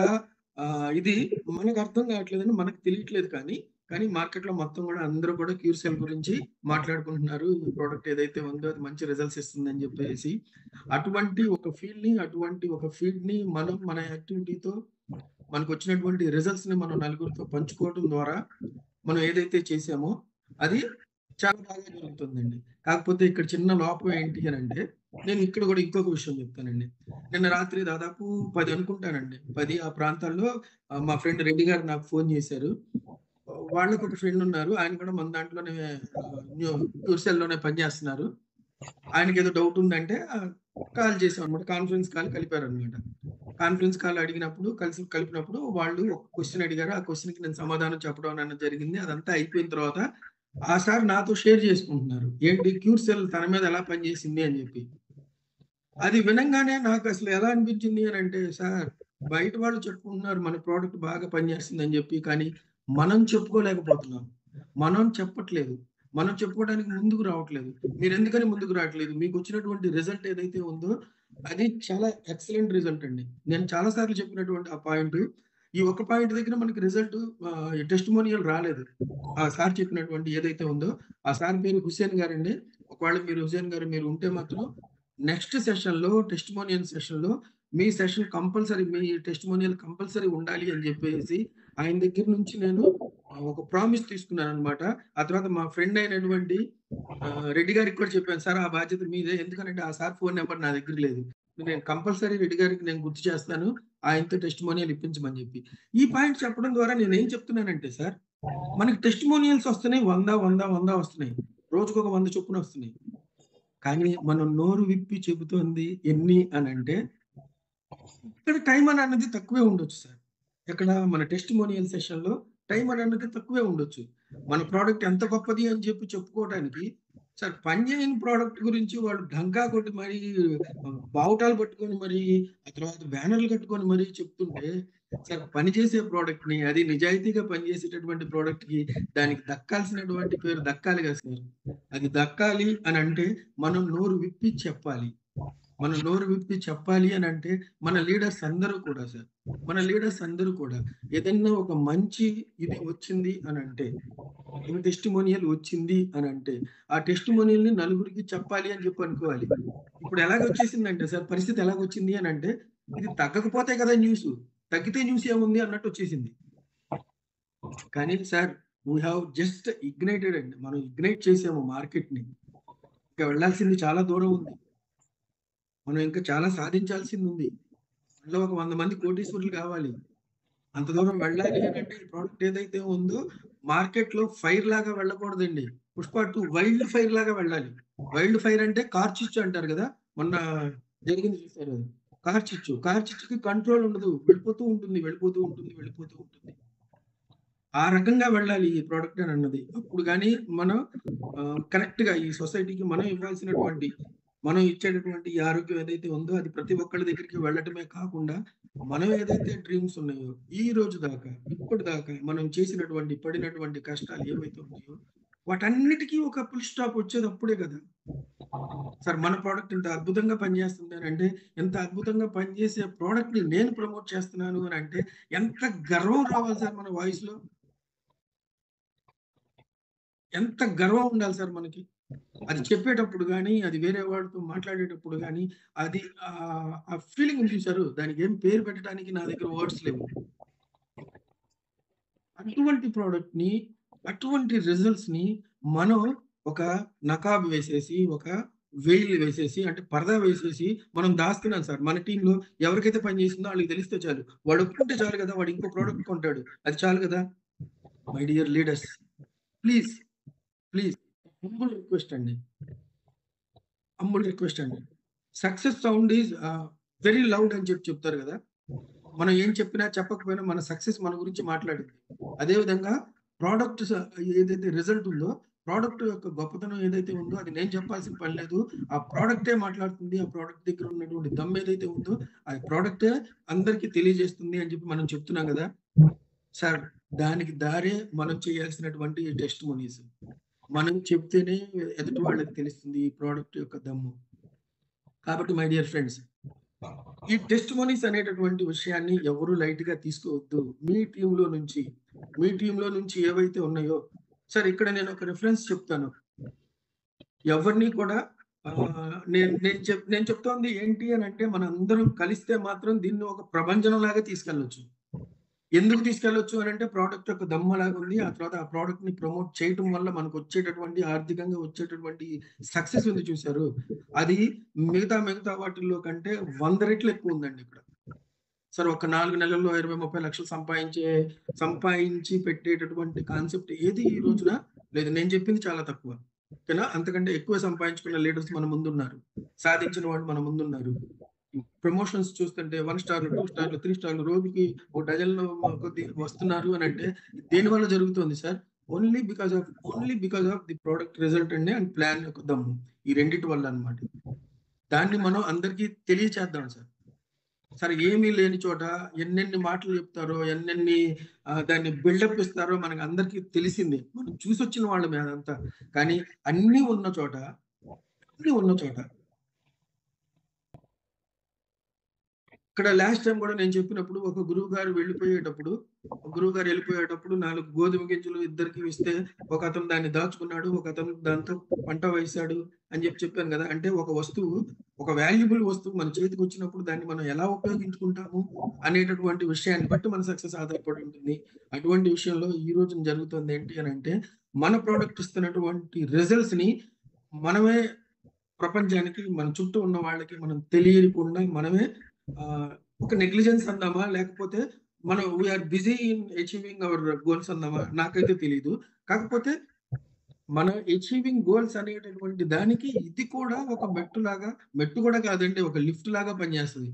ఇది మనకు అర్థం కావట్లేదని, మనకు తెలియట్లేదు. కానీ మార్కెట్ లో మొత్తం కూడా అందరూ కూడా క్యూసెల్ గురించి మాట్లాడుకుంటున్నారు. ఈ ప్రోడక్ట్ ఏదైతే ఉందో అది మంచి రిజల్ట్స్ ఇస్తుందని చెప్పేసి, అటువంటి ఒక ఫీల్డ్ ని మనం మన యాక్టివిటీతో మనకు వచ్చినటువంటి రిజల్ట్స్ ని మనం నలుగురితో పంచుకోవడం ద్వారా మనం ఏదైతే చేసామో అది చాలా బాగా జరుగుతుందండి. కాకపోతే ఇక్కడ చిన్న లోపం ఏంటి అని అంటే, నేను ఇక్కడ కూడా ఇంకొక విషయం చెప్తానండి. నిన్న రాత్రి దాదాపు 10 అనుకుంటానండి, 10 ఆ ప్రాంతాల్లో మా ఫ్రెండ్ రెడ్డి గారు నాకు ఫోన్ చేశారు. వాళ్ళకి ఒక ఫ్రెండ్ ఉన్నారు, ఆయన కూడా మన దాంట్లోనే క్యూసెల్ లోనే పనిచేస్తున్నారు. ఆయనకి ఏదో డౌట్ ఉందంటే కాల్ చేసాం అనమాట. కాన్ఫరెన్స్ కాల్ కలిపారనమాట. కాన్ఫరెన్స్ కాల్ కలిపినప్పుడు వాళ్ళు ఒక క్వశ్చన్ అడిగారు. ఆ క్వశ్చన్ కి నేను సమాధానం చెప్పడం అన్నది జరిగింది. అదంతా అయిపోయిన తర్వాత ఆ సార్ నాతో షేర్ చేసుకుంటున్నారు, ఏంటి క్యూసెల్ తన మీద ఎలా పనిచేసింది అని చెప్పి. అది వినంగానే నాకు అసలు ఎలా అనిపించింది అని అంటే, సార్ బయట వాళ్ళు చెప్పుకుంటున్నారు మన ప్రోడక్ట్ బాగా పనిచేస్తుంది అని చెప్పి, కానీ మనం చెప్పుకోలేకపోతున్నాం. మనం చెప్పట్లేదు, మనం చెప్పుకోవడానికి ముందుకు రావట్లేదు. మీరు ఎందుకని ముందుకు రావట్లేదు? మీకు వచ్చినటువంటి రిజల్ట్ ఏదైతే ఉందో అది చాలా ఎక్సలెంట్ రిజల్ట్ అండి. నేను చాలా సార్లు చెప్పినటువంటి ఆ పాయింట్, ఈ ఒక్క పాయింట్ దగ్గర మనకి రిజల్ట్ టెస్టిమోనియల్ రాలేదు. ఆ సార్ చెప్పినటువంటి ఏదైతే ఉందో, ఆ సార్ పేరు హుసేన్ గారండి. ఒకవేళ మీరు హుసేన్ గారు మీరు ఉంటే మాత్రం నెక్స్ట్ సెషన్ లో టెస్టిమోనియల్ సెషన్ లో మీ సెషన్ కంపల్సరీ, మీ టెస్టిమోనియల్ కంపల్సరీ ఉండాలి అని చెప్పేసి ఆయన దగ్గర నుంచి నేను ఒక ప్రామిస్ తీసుకున్నాను అనమాట. ఆ తర్వాత మా ఫ్రెండ్ అయినటువంటి రెడ్డి గారికి కూడా చెప్పాను, సార్ ఆ బాధ్యత మీదే. ఎందుకంటే ఆ సార్ ఫోన్ నెంబర్ నా దగ్గర లేదు, నేను కంపల్సరీ రెడ్డి గారికి నేను గుర్తు చేస్తాను, ఆయనతో టెస్టిమోనియల్ ఇప్పించమని చెప్పి. ఈ పాయింట్ చెప్పడం ద్వారా నేను ఏం చెప్తున్నానంటే, సార్ మనకి టెస్టిమోనియల్స్ వస్తున్నాయి, 100 వస్తున్నాయి, రోజుకొక 100 చొప్పున వస్తున్నాయి. కానీ మనం నోరు విప్పి చెబుతోంది ఎన్ని అని అంటే, ఇక్కడ టైం అని అన్నది తక్కువే ఉండొచ్చు సార్. ఇక్కడ మన టెస్టిమోనియల్ సెషన్ లో టైం అని అన్నది తక్కువే ఉండొచ్చు. మన ప్రోడక్ట్ ఎంత గొప్పది అని చెప్పి చెప్పుకోవడానికి, సార్ పనిచేయని ప్రోడక్ట్ గురించి వాళ్ళు ఢంకా కొట్టి మరి బావుటాలు పట్టుకొని మరి ఆ తర్వాత బ్యానర్లు కట్టుకొని మరి చెప్తుంటే, సార్ పనిచేసే ప్రోడక్ట్ ని, అది నిజాయితీగా పనిచేసేటటువంటి ప్రోడక్ట్ కి దానికి దక్కాల్సినటువంటి పేరు దక్కాలి కదా సార్. అది దక్కాలి అని అంటే మనం నోరు విప్పి చెప్పాలి. మనం నోరు విప్పి చెప్పాలి అని అంటే మన లీడర్స్ అందరూ కూడా సార్, మన లీడర్స్ అందరూ కూడా ఏదైనా ఒక మంచి ఇది వచ్చింది అని అంటే, టెస్టిమోనియల్ వచ్చింది అని అంటే, ఆ టెస్టిమోనియల్ ని నలుగురికి చెప్పాలి అని చెప్పి అనుకోవాలి. ఇప్పుడు ఎలాగొచ్చేసిందంటే సార్, పరిస్థితి ఎలాగొచ్చింది అని అంటే, ఇది తగ్గకపోతే కదా న్యూస్, తగ్గితే న్యూస్ ఏముంది అన్నట్టు వచ్చేసింది. కానీ sir we have just ignited అండి, మనం ఇగ్నైట్ చేసాము మార్కెట్ ని. ఇంకా వెళ్ళాల్సింది చాలా దూరం ఉంది, మనం ఇంకా చాలా సాధించాల్సింది ఉంది. అందులో ఒక 100 మంది కోటీశ్వరులు కావాలి. అంత దూరం వెళ్ళాలి అని అంటే ఈ ప్రోడక్ట్ ఏదైతే ఉందో మార్కెట్ లో ఫైర్ లాగా వెళ్ళకూడదండి. పుష్ప 2 వైల్డ్ ఫైర్ లాగా వెళ్ళాలి. వైల్డ్ ఫైర్ అంటే కార్చిచ్చు అంటారు కదా, మొన్న జరిగింది చూసారు. కార్చిచ్చుకి కంట్రోల్ ఉండదు, వెళ్ళిపోతూ ఉంటుంది. ఆ రకంగా వెళ్ళాలి ఈ ప్రోడక్ట్ అని అన్నది. అప్పుడు కానీ మనం కరెక్ట్ గా ఈ సొసైటీకి మనం ఇవ్వాల్సినటువంటి, మనం ఇచ్చేటటువంటి ఈ ఆరోగ్యం ఏదైతే ఉందో అది ప్రతి ఒక్కరి దగ్గరికి వెళ్ళటమే కాకుండా, మనం ఏదైతే డ్రీమ్స్ ఉన్నాయో ఈ రోజు దాకా ఇప్పటిదాకా మనం చేసినటువంటి పడినటువంటి కష్టాలు ఏవైతే ఉన్నాయో వాటన్నిటికీ ఒక ఫుల్ స్టాప్ వచ్చేది అప్పుడే కదా సార్. మన ప్రోడక్ట్ ఇంత అద్భుతంగా పనిచేస్తుంది అని అంటే, ఎంత అద్భుతంగా పనిచేసే ప్రోడక్ట్ ని నేను ప్రమోట్ చేస్తున్నాను అని అంటే ఎంత గర్వం రావాలి సార్ మన వాయిస్ లో, ఎంత గర్వం ఉండాలి సార్ మనకి. అది చెప్పేటప్పుడు కానీ, అది వేరే వాళ్ళతో మాట్లాడేటప్పుడు కానీ, అది ఆ ఫీలింగ్ ఉంది చూసారు, దానికి ఏం పేరు పెట్టడానికి నా దగ్గర వర్డ్స్ లేవు. అటువంటి ప్రోడక్ట్ ని అటువంటి రిజల్ట్స్ ని మనం ఒక నకాబ్ వేసేసి, ఒక వెయిల్ వేసేసి, అంటే పరదా వేసేసి మనం దాస్తున్నాం సార్. మన టీంలో ఎవరికైతే పని చేసిందో వాళ్ళకి తెలిస్తే చాలు. వాడు ఒప్పుకుంటే చాలు కదా! వాడు ఇంకో ప్రొడక్ట్ కొంటాడు. అది చాలు కదా! My dear leaders, please, please humble request అండి. హంబుల్ రిక్వెస్ట్ అండి. Success sound is very loud అని చెప్తారు కదా! మనం ఏం చెప్పినా చెప్పకపోయినా మన సక్సెస్ మన గురించి మాట్లాడింది. అదేవిధంగా ప్రోడక్ట్ ఏదైతే రిజల్ట్ ఉందో, ప్రోడక్ట్ యొక్క గొప్పతనం ఏదైతే ఉందో అది నేను చెప్పాల్సిన పని లేదు. ఆ ప్రోడక్టే మాట్లాడుతుంది. ఆ ప్రోడక్ట్ దగ్గర ఉన్నటువంటి దమ్ ఏదైతే ఉందో ఆ ప్రోడక్టే అందరికీ తెలియజేస్తుంది అని చెప్పి మనం చెప్తున్నాం కదా సార్. దానికి దారే మనం చేయాల్సినటువంటి టెస్టిమోనీస్. మనం చెప్తేనే ఎదుటి వాళ్ళకి తెలుస్తుంది ఈ ప్రోడక్ట్ యొక్క దమ్ము. కాబట్టి మై డియర్ ఫ్రెండ్స్, ఈ టెస్టిమోనీస్ అనేటటువంటి విషయాన్ని ఎవరు లైట్ గా తీసుకోవద్దు. మీ టీంలో నుంచి ఏవైతే ఉన్నాయో సార్, ఇక్కడ నేను ఒక రిఫరెన్స్ చెప్తాను. ఎవరిని కూడా నేను చెప్తోంది ఏంటి అని అంటే, మన అందరం కలిస్తే మాత్రం దీన్ని ఒక ప్రభంజనం లాగా తీసుకెళ్ళొచ్చు. ఎందుకు తీసుకెళ్ళొచ్చు అని అంటే, ప్రోడక్ట్ యొక్క దమ్మలాగా ఉంది. ఆ తర్వాత ఆ ప్రోడక్ట్ ని ప్రమోట్ చేయటం వల్ల మనకు వచ్చేటటువంటి ఆర్థికంగా వచ్చేటటువంటి సక్సెస్ ఉంది చూశారు, అది మిగతా వాటిల్లో కంటే 100 రెట్లు ఎక్కువ ఉందండి ఇక్కడ. సార్ ఒక 4 నెలల్లో 20-30 లక్షలు సంపాదించి పెట్టేటటువంటి కాన్సెప్ట్ ఏది ఈ రోజున లేదు. నేను చెప్పింది చాలా తక్కువ, ఓకేనా? అంతకంటే ఎక్కువ సంపాదించుకున్న లీడర్స్ మన ముందున్నారు, సాధించిన వాళ్ళు మన ముందున్నారు. ప్రమోషన్స్ చూస్తుంటే 1 స్టార్, 2 స్టార్లు, 3 స్టార్లు రోజుకి ఒక డజన్లు కొద్ది వస్తున్నారు అని అంటే దేని వల్ల జరుగుతుంది sir? Only because of the product result అండి అండ్ ప్లాన్ యొక్క దమ్ము. ఈ రెండిటి వల్ల అన్నమాట. దాన్ని మనం అందరికీ తెలియచేద్దాం సార్. సరే, ఏమీ లేని చోట ఎన్నెన్ని మాటలు చెప్తారో, దాన్ని బిల్డప్ ఇస్తారో మనకు అందరికీ తెలిసిందే. మనం చూసొచ్చిన వాళ్ళమే అదంతా. కానీ అన్నీ ఉన్న చోట ఇక్కడ లాస్ట్ టైం కూడా నేను చెప్పినప్పుడు, ఒక గురువు గారు వెళ్ళిపోయేటప్పుడు 4 గోధుమ గింజలు ఇద్దరికి ఇస్తే ఒక అతను దాన్ని దాచుకున్నాడు, ఒక అతను దాంతో పంట వేశాడు అని చెప్పాను కదా. అంటే ఒక వస్తువు, ఒక వాల్యుబుల్ వస్తువు మన చేతికి వచ్చినప్పుడు దాన్ని మనం ఎలా ఉపయోగించుకుంటాము అనేటటువంటి విషయాన్ని బట్టి మన సక్సెస్ ఆధారపడి ఉంటుంది. అటువంటి విషయంలో ఈ రోజు జరుగుతుంది ఏంటి అని అంటే, మన ప్రోడక్ట్ ఇస్తున్నటువంటి రిజల్ట్స్ ని మనమే ప్రపంచానికి, మన చుట్టూ ఉన్న వాళ్ళకి మనం తెలియకుండా మనమే ఒక నెగ్లిజెన్స్ అందామా, లేకపోతే మనం we are busy in achieving our goals అందామా, నాకైతే తెలియదు. కాకపోతే మన అచీవింగ్ గోల్స్ అనేటటువంటి దానికి ఇది కూడా ఒక మెట్టు కూడా కాదండి, ఒక లిఫ్ట్ లాగా పనిచేస్తుంది.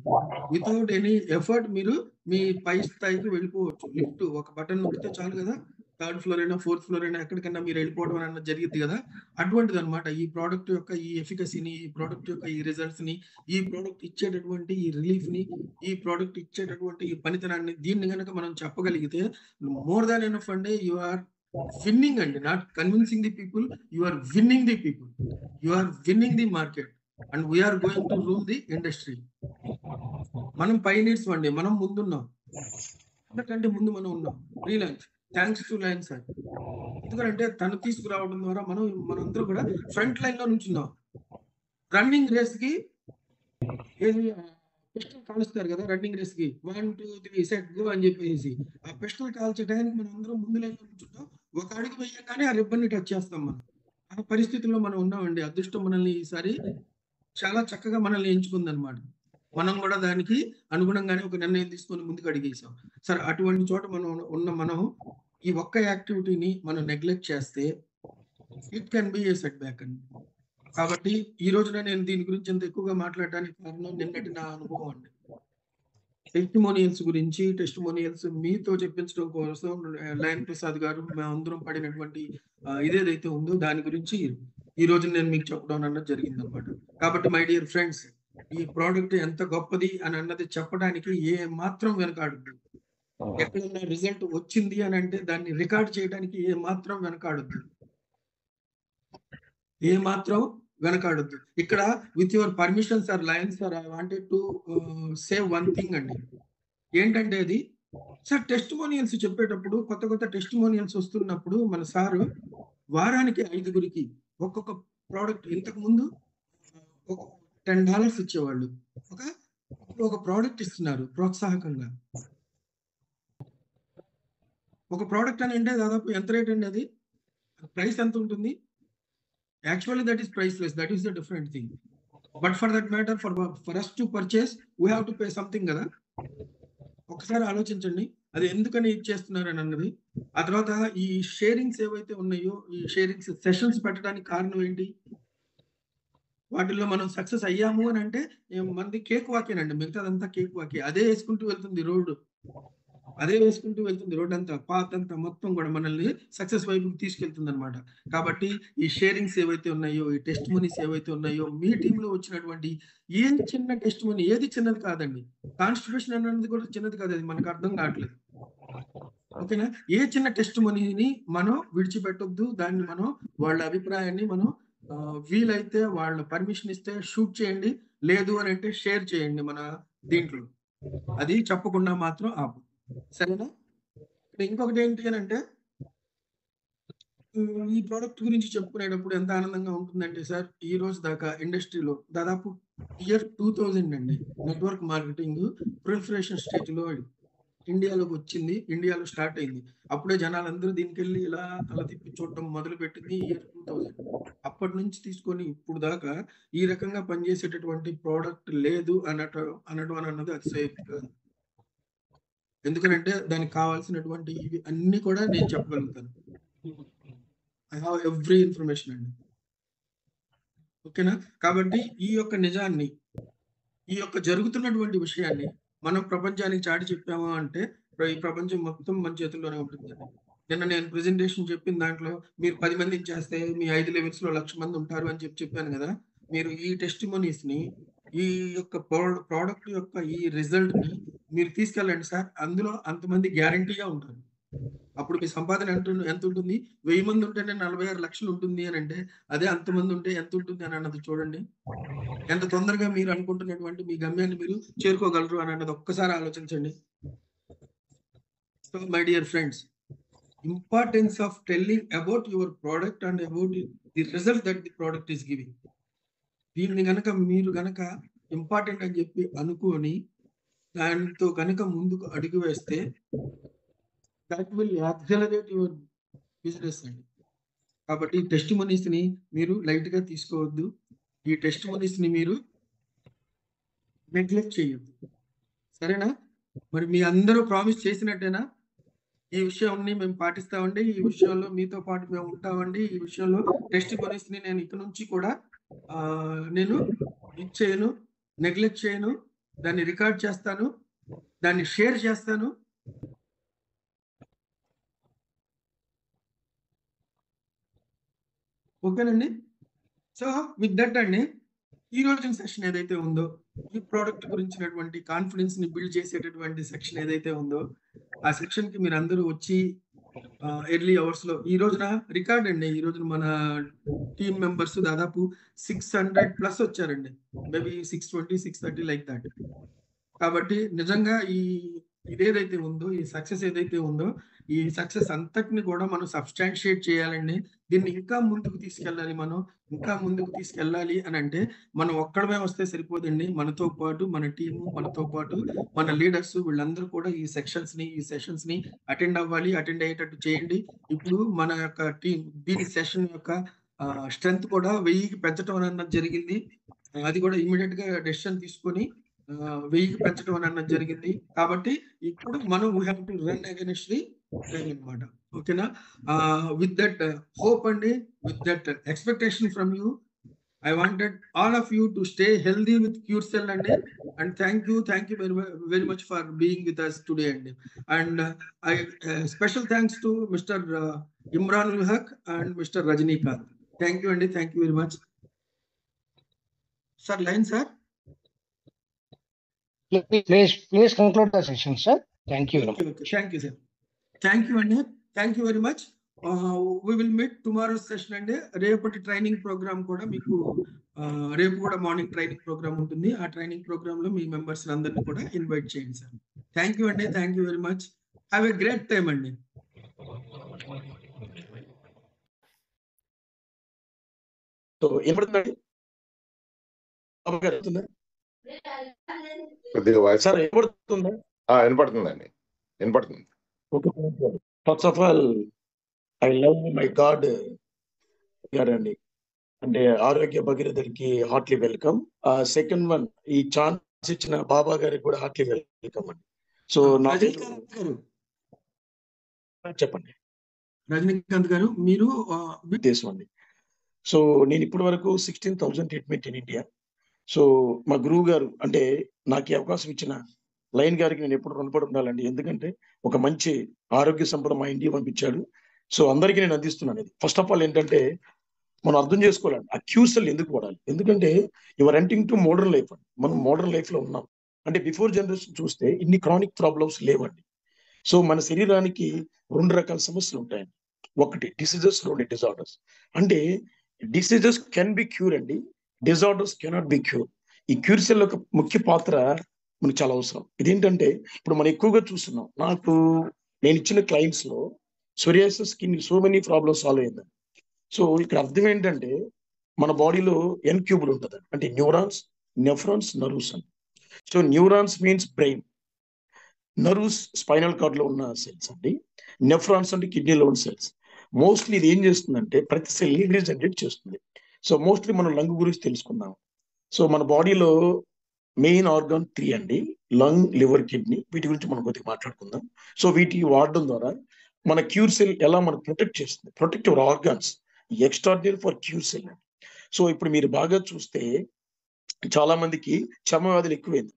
వితౌట్ ఎనీ ఎఫర్ట్ మీరు మీ పై స్థాయికి వెళ్ళిపోవచ్చు. లిఫ్ట్ ఒక బటన్ నొక్కితే చాలు కదా, 3rd ఫ్లోర్ అయినా 4th ఫ్లోర్ అయినా ఎక్కడికన్నా మీరు వెళ్ళిపోవడం అన్నది జరిగింది కదా. అటువంటిది అనమాట ఈ ప్రోడక్ట్ యొక్క ఈ ఎఫికసీని, ఈ ప్రోడక్ట్ యొక్క ఈ రిజల్ట్స్ ని, ఈ ప్రోడక్ట్ ఇచ్చేటటువంటి ఈ రిలీఫ్ ని, ఈ ప్రోడక్ట్ ఇచ్చేటటువంటి ఈ పనితనాన్ని, దీన్ని కనుక మనం చెప్పగలిగితే మోర్ దాన్ ఎనఫ్ అండి. యు ఆర్ విన్నింగ్ అండి, not convincing the people, you are winning the people, you are winning the market and we are going to rule the industry. మనం పైనీర్స్ అండి, మనం ముందున్నాం, అంతకంటే ముందు మనం ఉన్నాం. Reliance, thanks to lions sir. ఎందుకంటే తను తీసుకురావడం ద్వారా మనందరూ కూడా ఫ్రంట్ లైన్ లో నుంచున్నాం. రన్నింగ్ రేస్ కి పిస్టల్ కాలుస్తారు కదా, రన్నింగ్ రేస్ కి 1 2 3 సెట్ గో అని చెప్పేసి ఆ పిస్టల్ కాల్చే టైంకి మనం అందరం ముందు లైన్ లో నుంచుంటాం. ఒక అడుగు వేయగానే ఆ రిబ్బన్ ని టచ్ చేస్తాం. మనం ఆ పరిస్థితుల్లో మనం ఉన్నామండి. అదృష్టం మనల్ని ఈసారి చాలా చక్కగా మనల్ని ఎంచుకుందనమాట. మనం కూడా దానికి అనుగుణంగానే ఒక నిర్ణయం తీసుకొని ముందుకు అడిగేసాం. సరే, అటువంటి చోట మనం ఈ ఒక్క యాక్టివిటీని మనం నెగ్లెక్ట్ చేస్తే it can be A set back అండి. కాబట్టి ఈ రోజున నేను దీని గురించి ఎంత ఎక్కువగా మాట్లాడడానికి కారణం నిన్నటి నా అనుభవం అండి. టెస్టిమోనియల్స్ మీతో చెప్పించడం కోసం లయన్ ప్రసాద్ గారు మేమందరం పడినటువంటి ఇదేదైతే ఉందో దాని గురించి ఈ రోజు నేను మీకు చెప్పడం అన్నది జరిగింది అనమాట. కాబట్టి మై డియర్ ఫ్రెండ్స్, ఈ ప్రోడక్ట్ ఎంత గొప్పది అని అన్నది చెప్పడానికి ఏ మాత్రం వెనకాడద్దు. ఎక్కడన్నా రిజల్ట్ వచ్చింది అని అంటే దాన్ని రికార్డ్ చేయడానికి ఏ మాత్రం వెనకాడద్దు. ఇక్కడ with your permission sir, Lions sir, I wanted to say one thing అండి. ఏంటంటే అది సార్, టెస్టిమోనియల్స్ చెప్పేటప్పుడు కొత్త టెస్టిమోనియల్స్ వస్తున్నప్పుడు మన సారు వారానికి 5గురికి ఒక్కొక్క ప్రోడక్ట్, ఇంతకు ముందు ఒక $10 ఇచ్చేవాళ్ళు, ఒక ప్రోడక్ట్ ఇస్తున్నారు ప్రోత్సాహకంగా. ఒక ప్రోడక్ట్ అని అంటే దాదాపు ఎంత రేట్ అండి? అది ప్రైస్ ఎంత ఉంటుంది? Actually that is priceless. That is the different thing. But for that matter for us to purchase we have to pay something కదా! ఒకసారి ఆలోచించండి. అది ఎందుకని ఇచ్చేస్తున్నారని అన్నది. ఆ తర్వాత ఈ షేరింగ్స్ ఏవైతే ఉన్నాయో, ఈ షేరింగ్స్ సెషన్స్ పెట్టడానికి కారణం ఏంటి? వాటిల్లో మనం సక్సెస్ అయ్యాము అని అంటే మనది కేక్ వాకేనండి. మిగతాదంతా కేక్ వాకే. అదే వేసుకుంటూ వెళ్తుంది రోడ్డు. అదే వేసుకుంటూ వెళ్తుంది రోడ్డంతా. పాత్ అంతా మొత్తం కూడా మనల్ని సక్సెస్ వైపుకి తీసుకెళ్తుందన్నమాట. కాబట్టి ఈ షేరింగ్స్ ఏవైతే ఉన్నాయో, ఈ టెస్టిమోనీస్ ఏవైతే ఉన్నాయో, మీ టీమ్‌లో వచ్చినటువంటి ఏ చిన్న టెస్టిమోనీ ఏది చిన్నది కాదండి. కాన్స్టిట్యూషన్ అన్నది కూడా చిన్నది కాదు. అది మనకు అర్థం కావట్లేదు. ఓకేనా? ఏ చిన్న టెస్టిమోనీని మనం విడిచిపెట్టొద్దు. దాన్ని మనం వాళ్ళ అభిప్రాయాన్ని మనం వీలైతే వాళ్ళ పర్మిషన్ ఇస్తే షూట్ చేయండి. లేదు అని అంటే షేర్ చేయండి మన దీంట్లో. అది చెప్పకుండా మాత్రం ఆపు. సరేనా? ఇంకొకటి ఏంటి అని అంటే ఈ ప్రొడక్ట్ గురించి చెప్పుకునేటప్పుడు ఎంత ఆనందంగా ఉంటుందంటే సార్, ఈ రోజు దాకా ఇండస్ట్రీలో దాదాపు ఇయర్ 2000 అండి. నెట్వర్క్ మార్కెటింగ్ ప్రిలిఫరేషన్ స్టేజ్‌లో ఇండియాలోకి వచ్చింది. ఇండియాలో స్టార్ట్ అయింది. అప్పుడే జనాలందరూ దీనికెళ్ళి ఇలా తల తిప్పి చూడటం మొదలుపెట్టింది ఇయర్ 2000. అప్పటి నుంచి తీసుకొని ఇప్పుడు దాకా ఈ రకంగా పనిచేసేటటువంటి ప్రొడక్ట్ లేదు అనడం అన్నది అతిశయోక్తి కాదు. ఎందుకనంటే దానికి కావాల్సినటువంటి ఇవి అన్నీ కూడా నేను చెప్పగలుగుతాను. ఐ హావ్ ఎవ్రీ ఇన్ఫర్మేషన్ అండి. ఓకేనా? కాబట్టి ఈ యొక్క నిజాన్ని, ఈ యొక్క జరుగుతున్నటువంటి విషయాన్ని మనం ప్రపంచానికి చాటి చెప్పాము అంటే ఈ ప్రపంచం మొత్తం మన చేతుల్లోనే ఉంటుందండి. నిన్న నేను ప్రెజెంటేషన్ చెప్పిన దాంట్లో మీరు 10 మందిని చేస్తే మీ 5 లెవెల్స్‌లో 1,00,000 మంది ఉంటారు అని చెప్పాను కదా! మీరు ఈ టెస్టిమోనీస్‌ని ఈ యొక్క ప్రొడక్ట్ యొక్క ఈ రిజల్ట్‌ని మీరు తీసుకెళ్ళండి సార్. అందులో అంతమంది గ్యారంటీగా ఉంటారు. అప్పుడు మీ సంపాదన ఎంత ఉంటుంది? 1000 మంది ఉంటేనే 46 లక్షలు ఉంటుంది అని అంటే, అదే అంతమంది ఉంటే ఎంత ఉంటుంది అని అన్నది చూడండి. ఎంత తొందరగా మీరు అనుకుంటున్నటువంటి మీ గమ్యాన్ని మీరు చేరుకోగలరు అని అన్నది ఒక్కసారి ఆలోచించండి. So my dear friends, importance of telling about your product and about the result that the product is giving. దీన్ని గనక మీరు గనక ఇంపార్టెంట్ అని చెప్పి అనుకోని దాంతో గనక ముందుకు అడుగు వేస్తే that will accelerate your business అండి. కాబట్టి టెస్టిమోనీస్‌ని మీరు లైట్‌గా తీసుకోవద్దు. ఈ టెస్టిమోనీస్‌ని మీరు నెగ్లెక్ట్ చేయొద్దు. సరేనా? మరి మీ అందరూ ప్రామిస్ చేసినట్టేనా? ఈ విషయాన్ని మేము పాటిస్తామండి. ఈ విషయంలో మీతో పాటు మేము ఉంటామండి. ఈ విషయంలో టెస్టిమోనీస్‌ని నేను ఇక నుంచి కూడా నేను చేయను, నెగ్లెక్ట్ చేయను. దాన్ని రికార్డ్ చేస్తాను. దాన్ని షేర్ చేస్తాను. ఓకేనండి? సో విత్ దట్ అండి, ఈ రోజున సెషన్ ఏదైతే ఉందో, ఈ ప్రొడక్ట్ గురించినటువంటి కాన్ఫిడెన్స్‌ని బిల్డ్ చేసేటటువంటి సెక్షన్ ఏదైతే ఉందో, ఆ సెక్షన్‌కి మీరందరూ వచ్చి ఎర్లీ అవర్స్‌లో ఈ రోజున రికార్డ్ అండి. ఈ రోజున మన టీమ్ మెంబర్స్ దాదాపు 600+ వచ్చారండి. Maybe 620, 630 like that. కాబట్టి నిజంగా ఇదేదైతే ఉందో, ఈ సక్సెస్ ఏదైతే ఉందో, ఈ సక్సెస్ అంతటిని కూడా మనం సబ్స్టాన్షియేట్ చేయాలండి. దీన్ని ఇంకా ముందుకు తీసుకెళ్ళాలి మనం. ఇంకా ముందుకు తీసుకెళ్ళాలి అనంటే మనం ఒక్కడమే వస్తే సరిపోదండి. మనతో పాటు మన టీము, మనతో పాటు మన లీడర్స్ వీళ్ళందరూ కూడా ఈ సెషన్స్‌ని అటెండ్ అవ్వాలి. అటెండ్ అయ్యేటట్టు చేయండి. ఇప్పుడు మన యొక్క దీని సెషన్ యొక్క స్ట్రెంత్ కూడా 1000కి పెంచడం అన్నది జరిగింది. అది కూడా ఇమ్మీడియేట్‌గా డెసిషన్ తీసుకొని 1000కి పెంచడం అన్నది జరిగింది. కాబట్టి ఇప్పుడు మనం we have to run against the train అన్నమాట. ఓకేనా? విత్ దట్ హోప్ అండి, with that expectation from you, I wanted all of you to stay healthy with QCell అండి. And thank you very much for being with us today అండి. And special thanks to Mr. Imran ul Haq and Mr. Rajnikant. Thank you అండి. Thank you very much. Sir, line sir. Please conclude the session, sir. Thank you. Okay. Thank you, sir. Thank you అండి. Thank you very much. We will meet tomorrow session అండి. రేపటి training programme కూడా మీకు రేపు కూడా morning training programme ఉంటుంది. ఆ training programme లో మీ మెంబర్స్ అందరినీ కూడా ఇన్వైట్ చేయండి సార్. థ్యాంక్ యూ అండి. Thank you very much. Have a great time అండి. సో ఏమడుతుందండి కొద్దిగా వాయిస్ సార్ ఏమడుతుందా? వినపడుతుందండి. వినపడుతుంది. Okay. First of all I love my God గారండి. అంటే ఆరోగ్య భగీరథుడికి హార్ట్లీ వెల్కమ్. సెకండ్ వన్, ఈ ఛాన్స్ ఇచ్చిన బాబా గారికి కూడా హార్ట్లీ వెల్కమ్ అండి. సో నా పేరు రజనీకాంత్ గారు చెప్పండి. రజనీకాంత్ గారు మీరు ఉద్దేశం అండి. సో నేను ఇప్పటి వరకు 16,000 ట్రీట్మెంట్ ఇన్ ఇండియా. సో మా గురువు గారు అంటే నాకు ఈ అవకాశం ఇచ్చిన లైన్ గారికి నేను ఎప్పుడు రుణపడి ఉండాలండి. ఎందుకంటే ఒక మంచి ఆరోగ్య సంపద మా ఇండియా పంపించాడు. సో అందరికీ నేను అందిస్తున్నాను. ఇది ఫస్ట్ ఆఫ్ ఆల్ ఏంటంటే మనం అర్థం చేసుకోవాలండి ఆ క్యూసెల్ ఎందుకు వాడాలి. ఎందుకంటే యువర్ ఎంటింగ్ టు మోడర్న్ లైఫ్ అండి. మనం మోడర్న్ లైఫ్ లో ఉన్నాం. అంటే బిఫోర్ జనరేషన్ చూస్తే ఇన్ని క్రానిక్ ప్రాబ్లమ్స్ లేవండి. సో మన శరీరానికి 2 రకాల సమస్యలు ఉంటాయండి. ఒకటి డిసీజెస్, 2 డిజార్డర్స్. అంటే డిసీజెస్ కెన్ బి క్యూర్ అండి, డిజార్డర్స్ కెనాట్ బి క్యూర్. ఈ క్యూర్సెల్ యొక్క ముఖ్య పాత్ర మనకు చాలా అవసరం. ఇదేంటంటే ఇప్పుడు మనం ఎక్కువగా చూస్తున్నాం. నేను ఇచ్చిన క్లయింట్స్ లో psoriasis skin so many problems solve అయిందండి. సో ఇక్కడ అర్థం ఏంటంటే మన బాడీలో ఎన్ క్యూబుల్ ఉంటుంది. అంటే న్యూరాన్స్, నెఫ్రాన్స్, నర్వ్స్ అండి. So neurons means brain, nerves spinal cord లో ఉన్న సెల్స్ అండి, నెఫ్రాన్స్ అంటే కిడ్నీలో ఉన్న సెల్స్. మోస్ట్లీ ఇది ఏం చేస్తుందంటే ప్రతి సెల్ రీజనరేట్ చేస్తుంది. సో మోస్ట్లీ మనం లంగ్ గురించి తెలుసుకుందాం. సో మన బాడీలో మెయిన్ ఆర్గాన్ 3 అండి, లంగ్, లివర్, కిడ్నీ. వీటి గురించి మనం కొద్దిగా మాట్లాడుకుందాం. సో వీటి వాడడం ద్వారా మన క్యూర్ సెల్ ఎలా మనకు ప్రొటెక్ట్ చేస్తుంది. Protective organs extraordinary for cure cell అండి. సో ఇప్పుడు మీరు బాగా చూస్తే చాలా మందికి చర్మ వ్యాధులు ఎక్కువైంది.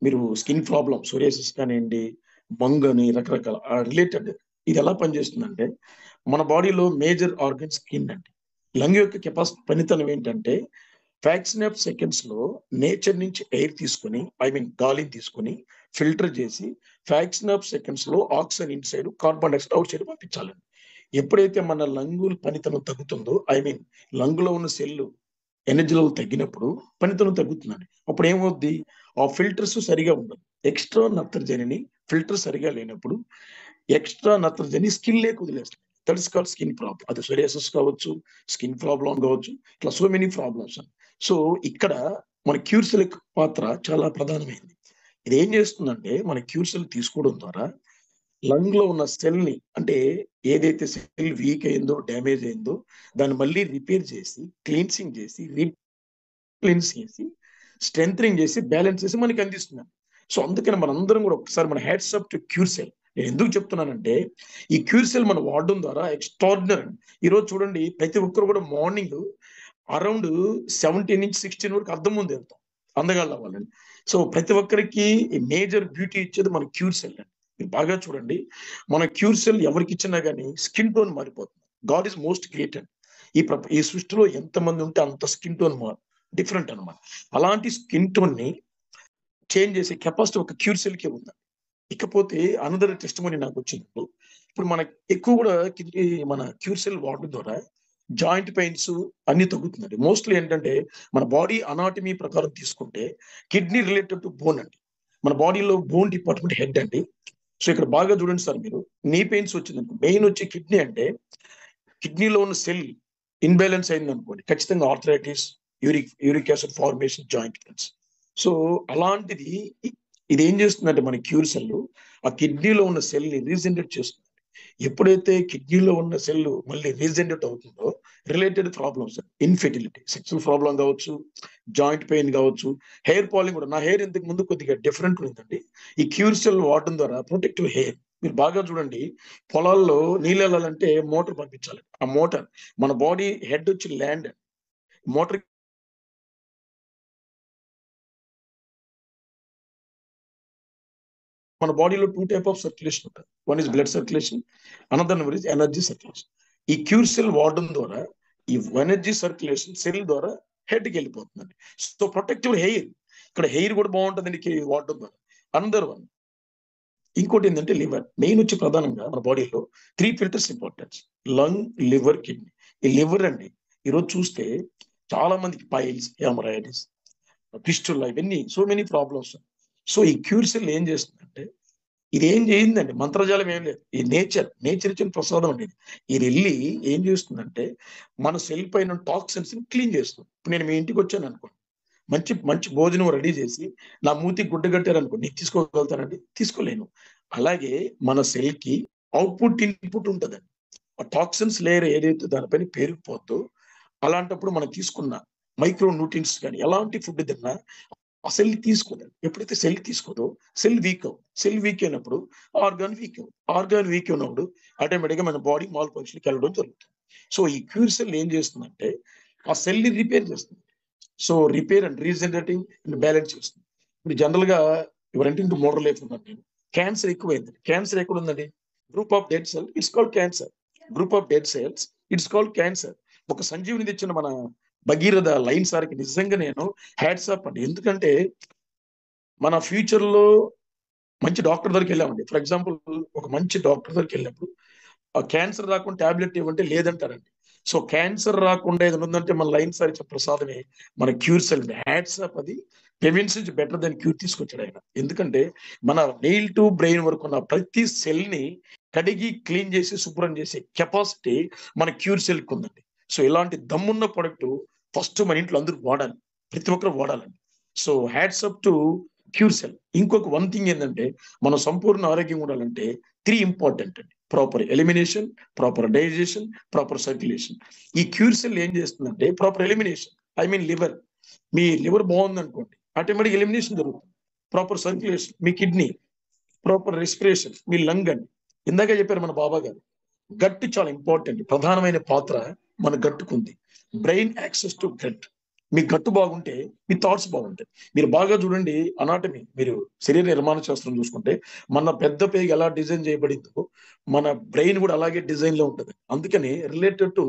మీరు స్కిన్ ప్రాబ్లమ్, సోరియాసిస్ కానివ్వండి, బంగ్ అని రకరకాల రిలేటెడ్. ఇది ఎలా పనిచేస్తుందంటే మన బాడీలో మేజర్ ఆర్గన్ స్కిన్ అండి. లంగ్ యొక్క కెపాసిటీ పనితనం ఏంటంటే ఫ్రాక్షన్ ఆఫ్ సెకండ్స్ లో నేచర్ నుంచి ఎయిర్ తీసుకుని, గాలిని తీసుకుని ఫిల్టర్ చేసి ఫ్రాక్షన్ ఆఫ్ సెకండ్స్ లో oxygen inside, carbon dioxide outside పంపించాలండి. ఎప్పుడైతే మన లంగుల పనితనం తగ్గుతుందో, లంగులో ఉన్న సెల్ ఎనర్జీ లెవెల్ తగ్గినప్పుడు పనితనం తగ్గుతుందండి. అప్పుడు ఏమవుద్ది, ఆ ఫిల్టర్స్ సరిగా ఉండదు. ఎక్స్ట్రా నత్రజనిని ఫిల్టర్ సరిగా లేనప్పుడు ఎక్స్ట్రా నత్రజని స్కిన్ లేక వదిలేస్తుంది. That is called skin problem. అది సోరియాసిస్ కావచ్చు, స్కిన్ ప్రాబ్లం కావచ్చు, ఇట్లా సో మెనీ ప్రాబ్లమ్స్. సో ఇక్కడ మన క్యూర్సెల్ పాత్ర చాలా ప్రధానమైంది. ఇది ఏం చేస్తుందంటే మన క్యూర్సెల్ తీసుకోవడం ద్వారా లంగ్ లో ఉన్న సెల్ ని, అంటే ఏదైతే సెల్ వీక్ అయిందో, డ్యామేజ్ అయిందో దాన్ని మళ్ళీ రిపేర్ చేసి, క్లీన్సింగ్ చేసి, రీక్లీన్స్ చేసి, స్ట్రెంథనింగ్ చేసి, బ్యాలెన్స్ చేసి మనకి అందిస్తుంది. సో అందుకని మనందరం కూడా ఒకసారి మన హ్యాట్స్ ఆఫ్ టు క్యూర్సెల్. నేను ఎందుకు చెప్తున్నానంటే ఈ క్యూర్సెల్ మనం వాడడం ద్వారా ఎక్స్ట్రాడినరీ. ఈరోజు చూడండి, ప్రతి ఒక్కరు కూడా మార్నింగ్ అరౌండ్ 17 నుంచి 16 వరకు అర్థం ముందు వెళ్తాం అందగాళ్ళు అవ్వాలని. సో ప్రతి ఒక్కరికి మేజర్ బ్యూటీ ఇచ్చేది మన క్యూర్సెల్ అండి. మీరు బాగా చూడండి, మన క్యూర్సెల్ ఎవరికి ఇచ్చినా కానీ స్కిన్ టోన్ మారిపోతుంది. God is most created. ఈ సృష్టిలో ఎంతమంది ఉంటే అంత స్కిన్ టోన్ డిఫరెంట్ అనమాట. అలాంటి స్కిన్ టోన్ ని చేంజ్ చేసే కెపాసిటీ ఒక క్యూర్సెల్ కే ఉంది. ఇకపోతే అనదర్ టెస్టిమనీ నాకు వచ్చినప్పుడు, ఇప్పుడు మనకి ఎక్కువ కూడా మన క్యూర్సెల్ వాడడం ద్వారా జాయింట్ పెయిన్స్ అన్ని తగ్గుతుందండి. మోస్ట్లీ ఏంటంటే మన బాడీ అనాటమీ ప్రకారం తీసుకుంటే కిడ్నీ రిలేటెడ్ టు బోన్ అండి. మన బాడీలో బోన్ డిపార్ట్మెంట్ హెడ్ అండి. సో ఇక్కడ బాగా చూడండి సార్, మీరు నీ పెయిన్స్ వచ్చింది మెయిన్ వచ్చి కిడ్నీ అంటే కిడ్నీలో ఉన్న సెల్ ఇన్బ్యాలెన్స్ అయింది అనుకోండి, ఖచ్చితంగా arthritis, uric acid formation, joint pains. So అలాంటిది ఇది ఏం చేస్తుందంటే మన క్యూర్ సెల్ ఆ కిడ్నీలో ఉన్న సెల్ ని రీజనరేట్ చేస్తుంది. ఎప్పుడైతే కిడ్నీలో ఉన్న సెల్ మళ్ళీ రీజనరేట్ అవుతుందో related problems, infertility, sexual problem కావచ్చు, జాయింట్ పెయిన్ కావచ్చు, హెయిర్ ఫాలింగ్ కూడా. నా హెయిర్ ఇంతకు ముందు కొద్దిగా డిఫరెంట్ ఉందండి. ఈ క్యూర్ సెల్ వాడడం ద్వారా ప్రొటెక్టివ్ హెయిర్. మీరు బాగా చూడండి, పొలాల్లో నీళ్ళు వెళ్ళాలంటే మోటార్ పంపించాలి. ఆ మోటార్ మన బాడీ హెడ్ వచ్చి ల్యాండ్, మోటార్ మన బాడీలో 2 టైప్ ఆఫ్ సర్క్యులేషన్ ఉంటుంది. One is blood circulation, another one is energy circulation. ఈ క్యూర్ సెల్ వాడడం ద్వారా ఈ ఎనర్జీ సర్క్యులేషన్ సెల్ ద్వారా హెడ్కి వెళ్ళిపోతుందండి. సో ప్రొటెక్టివ్ హెయిర్, ఇక్కడ హెయిర్ కూడా బాగుంటుందండి వాడడం ద్వారా. అనదర్ వన్ ఇంకోటి ఏంటంటే లివర్. మెయిన్ వచ్చి ప్రధానంగా మన బాడీలో 3 filters importance: lung, liver, kidney. ఈ లివర్ అండి ఈరోజు చూస్తే చాలా మందికి పైల్స్, హెమరాయిడ్స్, ఫిస్టులా, ఇవన్నీ సో మెనీ ప్రాబ్లమ్స్. సో ఈ క్యూర్ సెల్ ఏం చేస్తుందంటే ఇది ఏం చేయిందండి, మంత్రజాలం ఏం లేదు. ఈ నేచర్ ఇచ్చిన ప్రసాదం అండి. ఇది వెళ్ళి ఏం చేస్తుందంటే మన సెల్ పైన టాక్సిన్స్ క్లీన్ చేస్తుంది. ఇప్పుడు నేను మీ ఇంటికి వచ్చాను అనుకోండి, మంచి మంచి భోజనం రెడీ చేసి నా మూతికి గుడ్డ కట్టారు అనుకోండి, నేను తీసుకోగలుగుతానండి? తీసుకోలేను. అలాగే మన సెల్ కి అవుట్పుట్ ఇన్పుట్ ఉంటుందండి. ఆ టాక్సిన్స్ లేయర్ ఏదైతే దానిపైన పేరుకుపోద్దో అలాంటప్పుడు మనం తీసుకున్న మైక్రో న్యూట్రియన్స్ కానీ ఎలాంటి ఫుడ్ తిన్నా ఆ సెల్ తీసుకోదండి. ఎప్పుడైతే సెల్ తీసుకోదో సెల్ వీక్ అయినప్పుడు ఆర్గాన్ వీక్ అయినప్పుడు ఆటోమేటిక్గా మన బాడీ మాల్ ఫంక్షన్కి వెళ్ళడం జరుగుతుంది. సో ఈ క్యూర్ సెల్ ఏం చేస్తుందంటే ఆ సెల్ ని రిపేర్ చేస్తుంది. So repair and regenerating and balance చేస్తుంది. ఇప్పుడు జనరల్ గా ఎవరంటే ఇంటూ మోడల్ లైఫ్ ఉన్నాను నేను. క్యాన్సర్ ఎక్కువైంది. క్యాన్సర్ ఎక్కడ ఉందండి? Group of dead cell it's called cancer. Group of dead cells it's called cancer. ఒక సంజీవిని తెచ్చిన మన భగీరథ లైన్ సార్కి నిజంగా నేను హ్యాట్స్ ఆఫ్ అండి. ఎందుకంటే మన ఫ్యూచర్ లో మంచి డాక్టర్ దగ్గరికి వెళ్ళామండి. ఫర్ ఎగ్జాంపుల్ ఒక మంచి డాక్టర్ దగ్గరికి వెళ్ళినప్పుడు క్యాన్సర్ రాకుండా టాబ్లెట్ ఇవ్వంటే లేదంటారండి. సో క్యాన్సర్ రాకుండా ఏదైనా ఉందంటే మన లైన్ సార్ ఇచ్చే ప్రసాదమే మన క్యూర్ సెల్. Hats off. అది ప్రివెన్షన్ బెటర్ దెన్ క్యూర్ తీసుకొచ్చాడు ఆయన. ఎందుకంటే మన నెయిల్ టు బ్రెయిన్ వరకు ఉన్న ప్రతి సెల్ ని కడిగి క్లీన్ చేసి శుభ్రం చేసే కెపాసిటీ మన క్యూర్ సెల్ కి ఉందండి. సో ఇలాంటి దమ్మున్న ప్రొడక్ట్ ఫస్ట్ మన ఇంట్లో అందరూ వాడాలి, ప్రతి ఒక్కరు వాడాలండి. So hats up to Curecell. ఇంకొక వన్ థింగ్ ఏంటంటే మనం సంపూర్ణ ఆరోగ్యంగా ఉండాలంటే 3 ఇంపార్టెంట్ అండి. Proper elimination, proper digestion, proper circulation. ఈ క్యూర్ సెల్ ఏం చేస్తుందంటే proper elimination, I mean liver. మీ లివర్ బాగుంది అనుకోండి ఆటోమేటిక్ ఎలిమినేషన్ జరుగుతుంది. ప్రాపర్ సర్క్యులేషన్ మీ కిడ్నీ, ప్రాపర్ రెస్పిరేషన్ మీ లంగ్ అండి. ఇందాక చెప్పారు మన బాబా గారు, గట్ చాలా ఇంపార్టెంట్. ప్రధానమైన పాత్ర మన గట్టుకుంది. Brain access to gut. మీ గట్టు బాగుంటే మీ థాట్స్ బాగుంటాయి. మీరు బాగా చూడండి అనాటమీ, మీరు శరీర నిర్మాణ శాస్త్రం చూసుకుంటే మన పెద్ద పేగు ఎలా డిజైన్ చేయబడిందో మన బ్రెయిన్ కూడా అలాగే డిజైన్ లో ఉంటుంది. అందుకని related to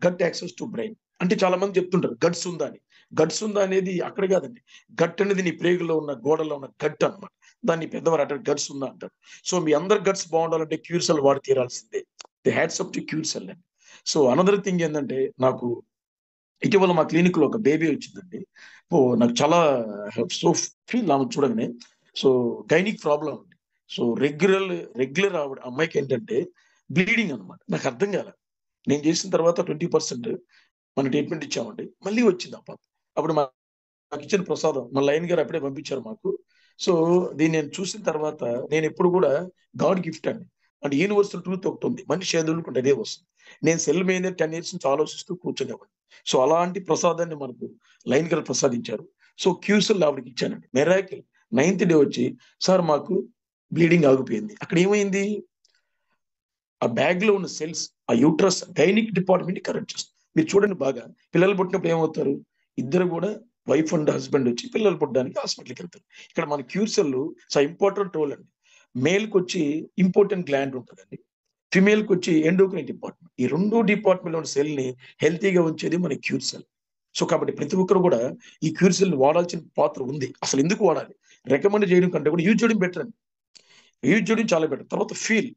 gut access to brain. అంటే చాలా మంది చెప్తుంటారు గట్స్ ఉందా అని. గట్స్ ఉందా అనేది అక్కడ కాదండి. గట్ అనేది నీ ప్రేగులో ఉన్న గోడలో ఉన్న గట్ అనమాట. దాన్ని పెద్దవారు అంటారు గట్స్ ఉందా అంటారు. సో మీ అందరు గట్స్ బాగుండాలంటే క్యూర్ సెల్ వాడి తీరాల్సిందే. The hats up to cure cell అండి. సో అనదర్ థింగ్ ఏంటంటే నాకు ఇటీవల మా క్లినిక్ లో ఒక బేబీ వచ్చిందండి. నాకు చాలా సో ఫీల్ ఆమె చూడగానే. సో గైనిక్ ప్రాబ్లం అండి. సో రెగ్యులర్ ఆవిడ అమ్మాయికి ఏంటంటే బ్లీడింగ్ అనమాట. నాకు అర్థం కాలే. నేను చేసిన తర్వాత 20% మన ట్రీట్మెంట్ ఇచ్చామండి. మళ్ళీ వచ్చింది ఆ పాప. అప్పుడు నాకు ఇచ్చిన ప్రసాదం మన లైన్ గారు అప్పుడే పంపించారు మాకు. సో దీన్ని నేను చూసిన తర్వాత నేను ఎప్పుడు కూడా గాడ్ గిఫ్ట్ అండి. అంటే యూనివర్సల్ ట్రూత్ ఒకటి ఉంది, మనిషి ఎదుర్కొంటే అదే వస్తుంది. నేను సెల్ మీద 10 years నుంచి ఆలోచిస్తూ కూర్చునేవాడిని. సో అలాంటి ప్రసాదాన్ని మనకు లైన్ గారు ప్రసాదించారు. సో క్యూసెల్ ఆవిడకి ఇచ్చానండి. మెరాకిల్ 9th డే వచ్చి సార్ మాకు బ్లీడింగ్ ఆగిపోయింది. అక్కడ ఏమైంది? ఆ బ్యాగ్ లో ఉన్న సెల్స్ ఆ యూట్రస్ గైనిక్ డిపార్ట్మెంట్ కరెక్ట్ చేస్తుంది. మీరు చూడండి బాగా, పిల్లలు పుట్టినప్పుడు ఏమవుతారు? ఇద్దరు కూడా వైఫ్ అండ్ హస్బెండ్ వచ్చి పిల్లలు పుట్టడానికి హాస్పిటల్కి వెళ్తారు. ఇక్కడ మన క్యూర్ సెల్ ఇంపార్టెంట్ రోల్ అండి. మేల్ కి వచ్చి ఇంపార్టెంట్ గ్లాండ్ ఉంటుందండి, ఫిమేల్ కి వచ్చి ఎండోక్రైన్ డిపార్ట్మెంట్. ఈ 2 డిపార్ట్మెంట్ ఉన్న సెల్ ని హెల్తీగా ఉంచేది మన క్యూర్ సెల్. సో కాబట్టి ప్రతి ఒక్కరు కూడా ఈ క్యూర్ సెల్ ని వాడాల్సిన పాత్ర ఉంది. అసలు ఎందుకు వాడాలి? రికమెండ్ చేయడం కంటే కూడా యూజ్ చేయడం బెటర్ అండి. యూజ్ చేయడం చాలా బెటర్. తర్వాత ఫీల్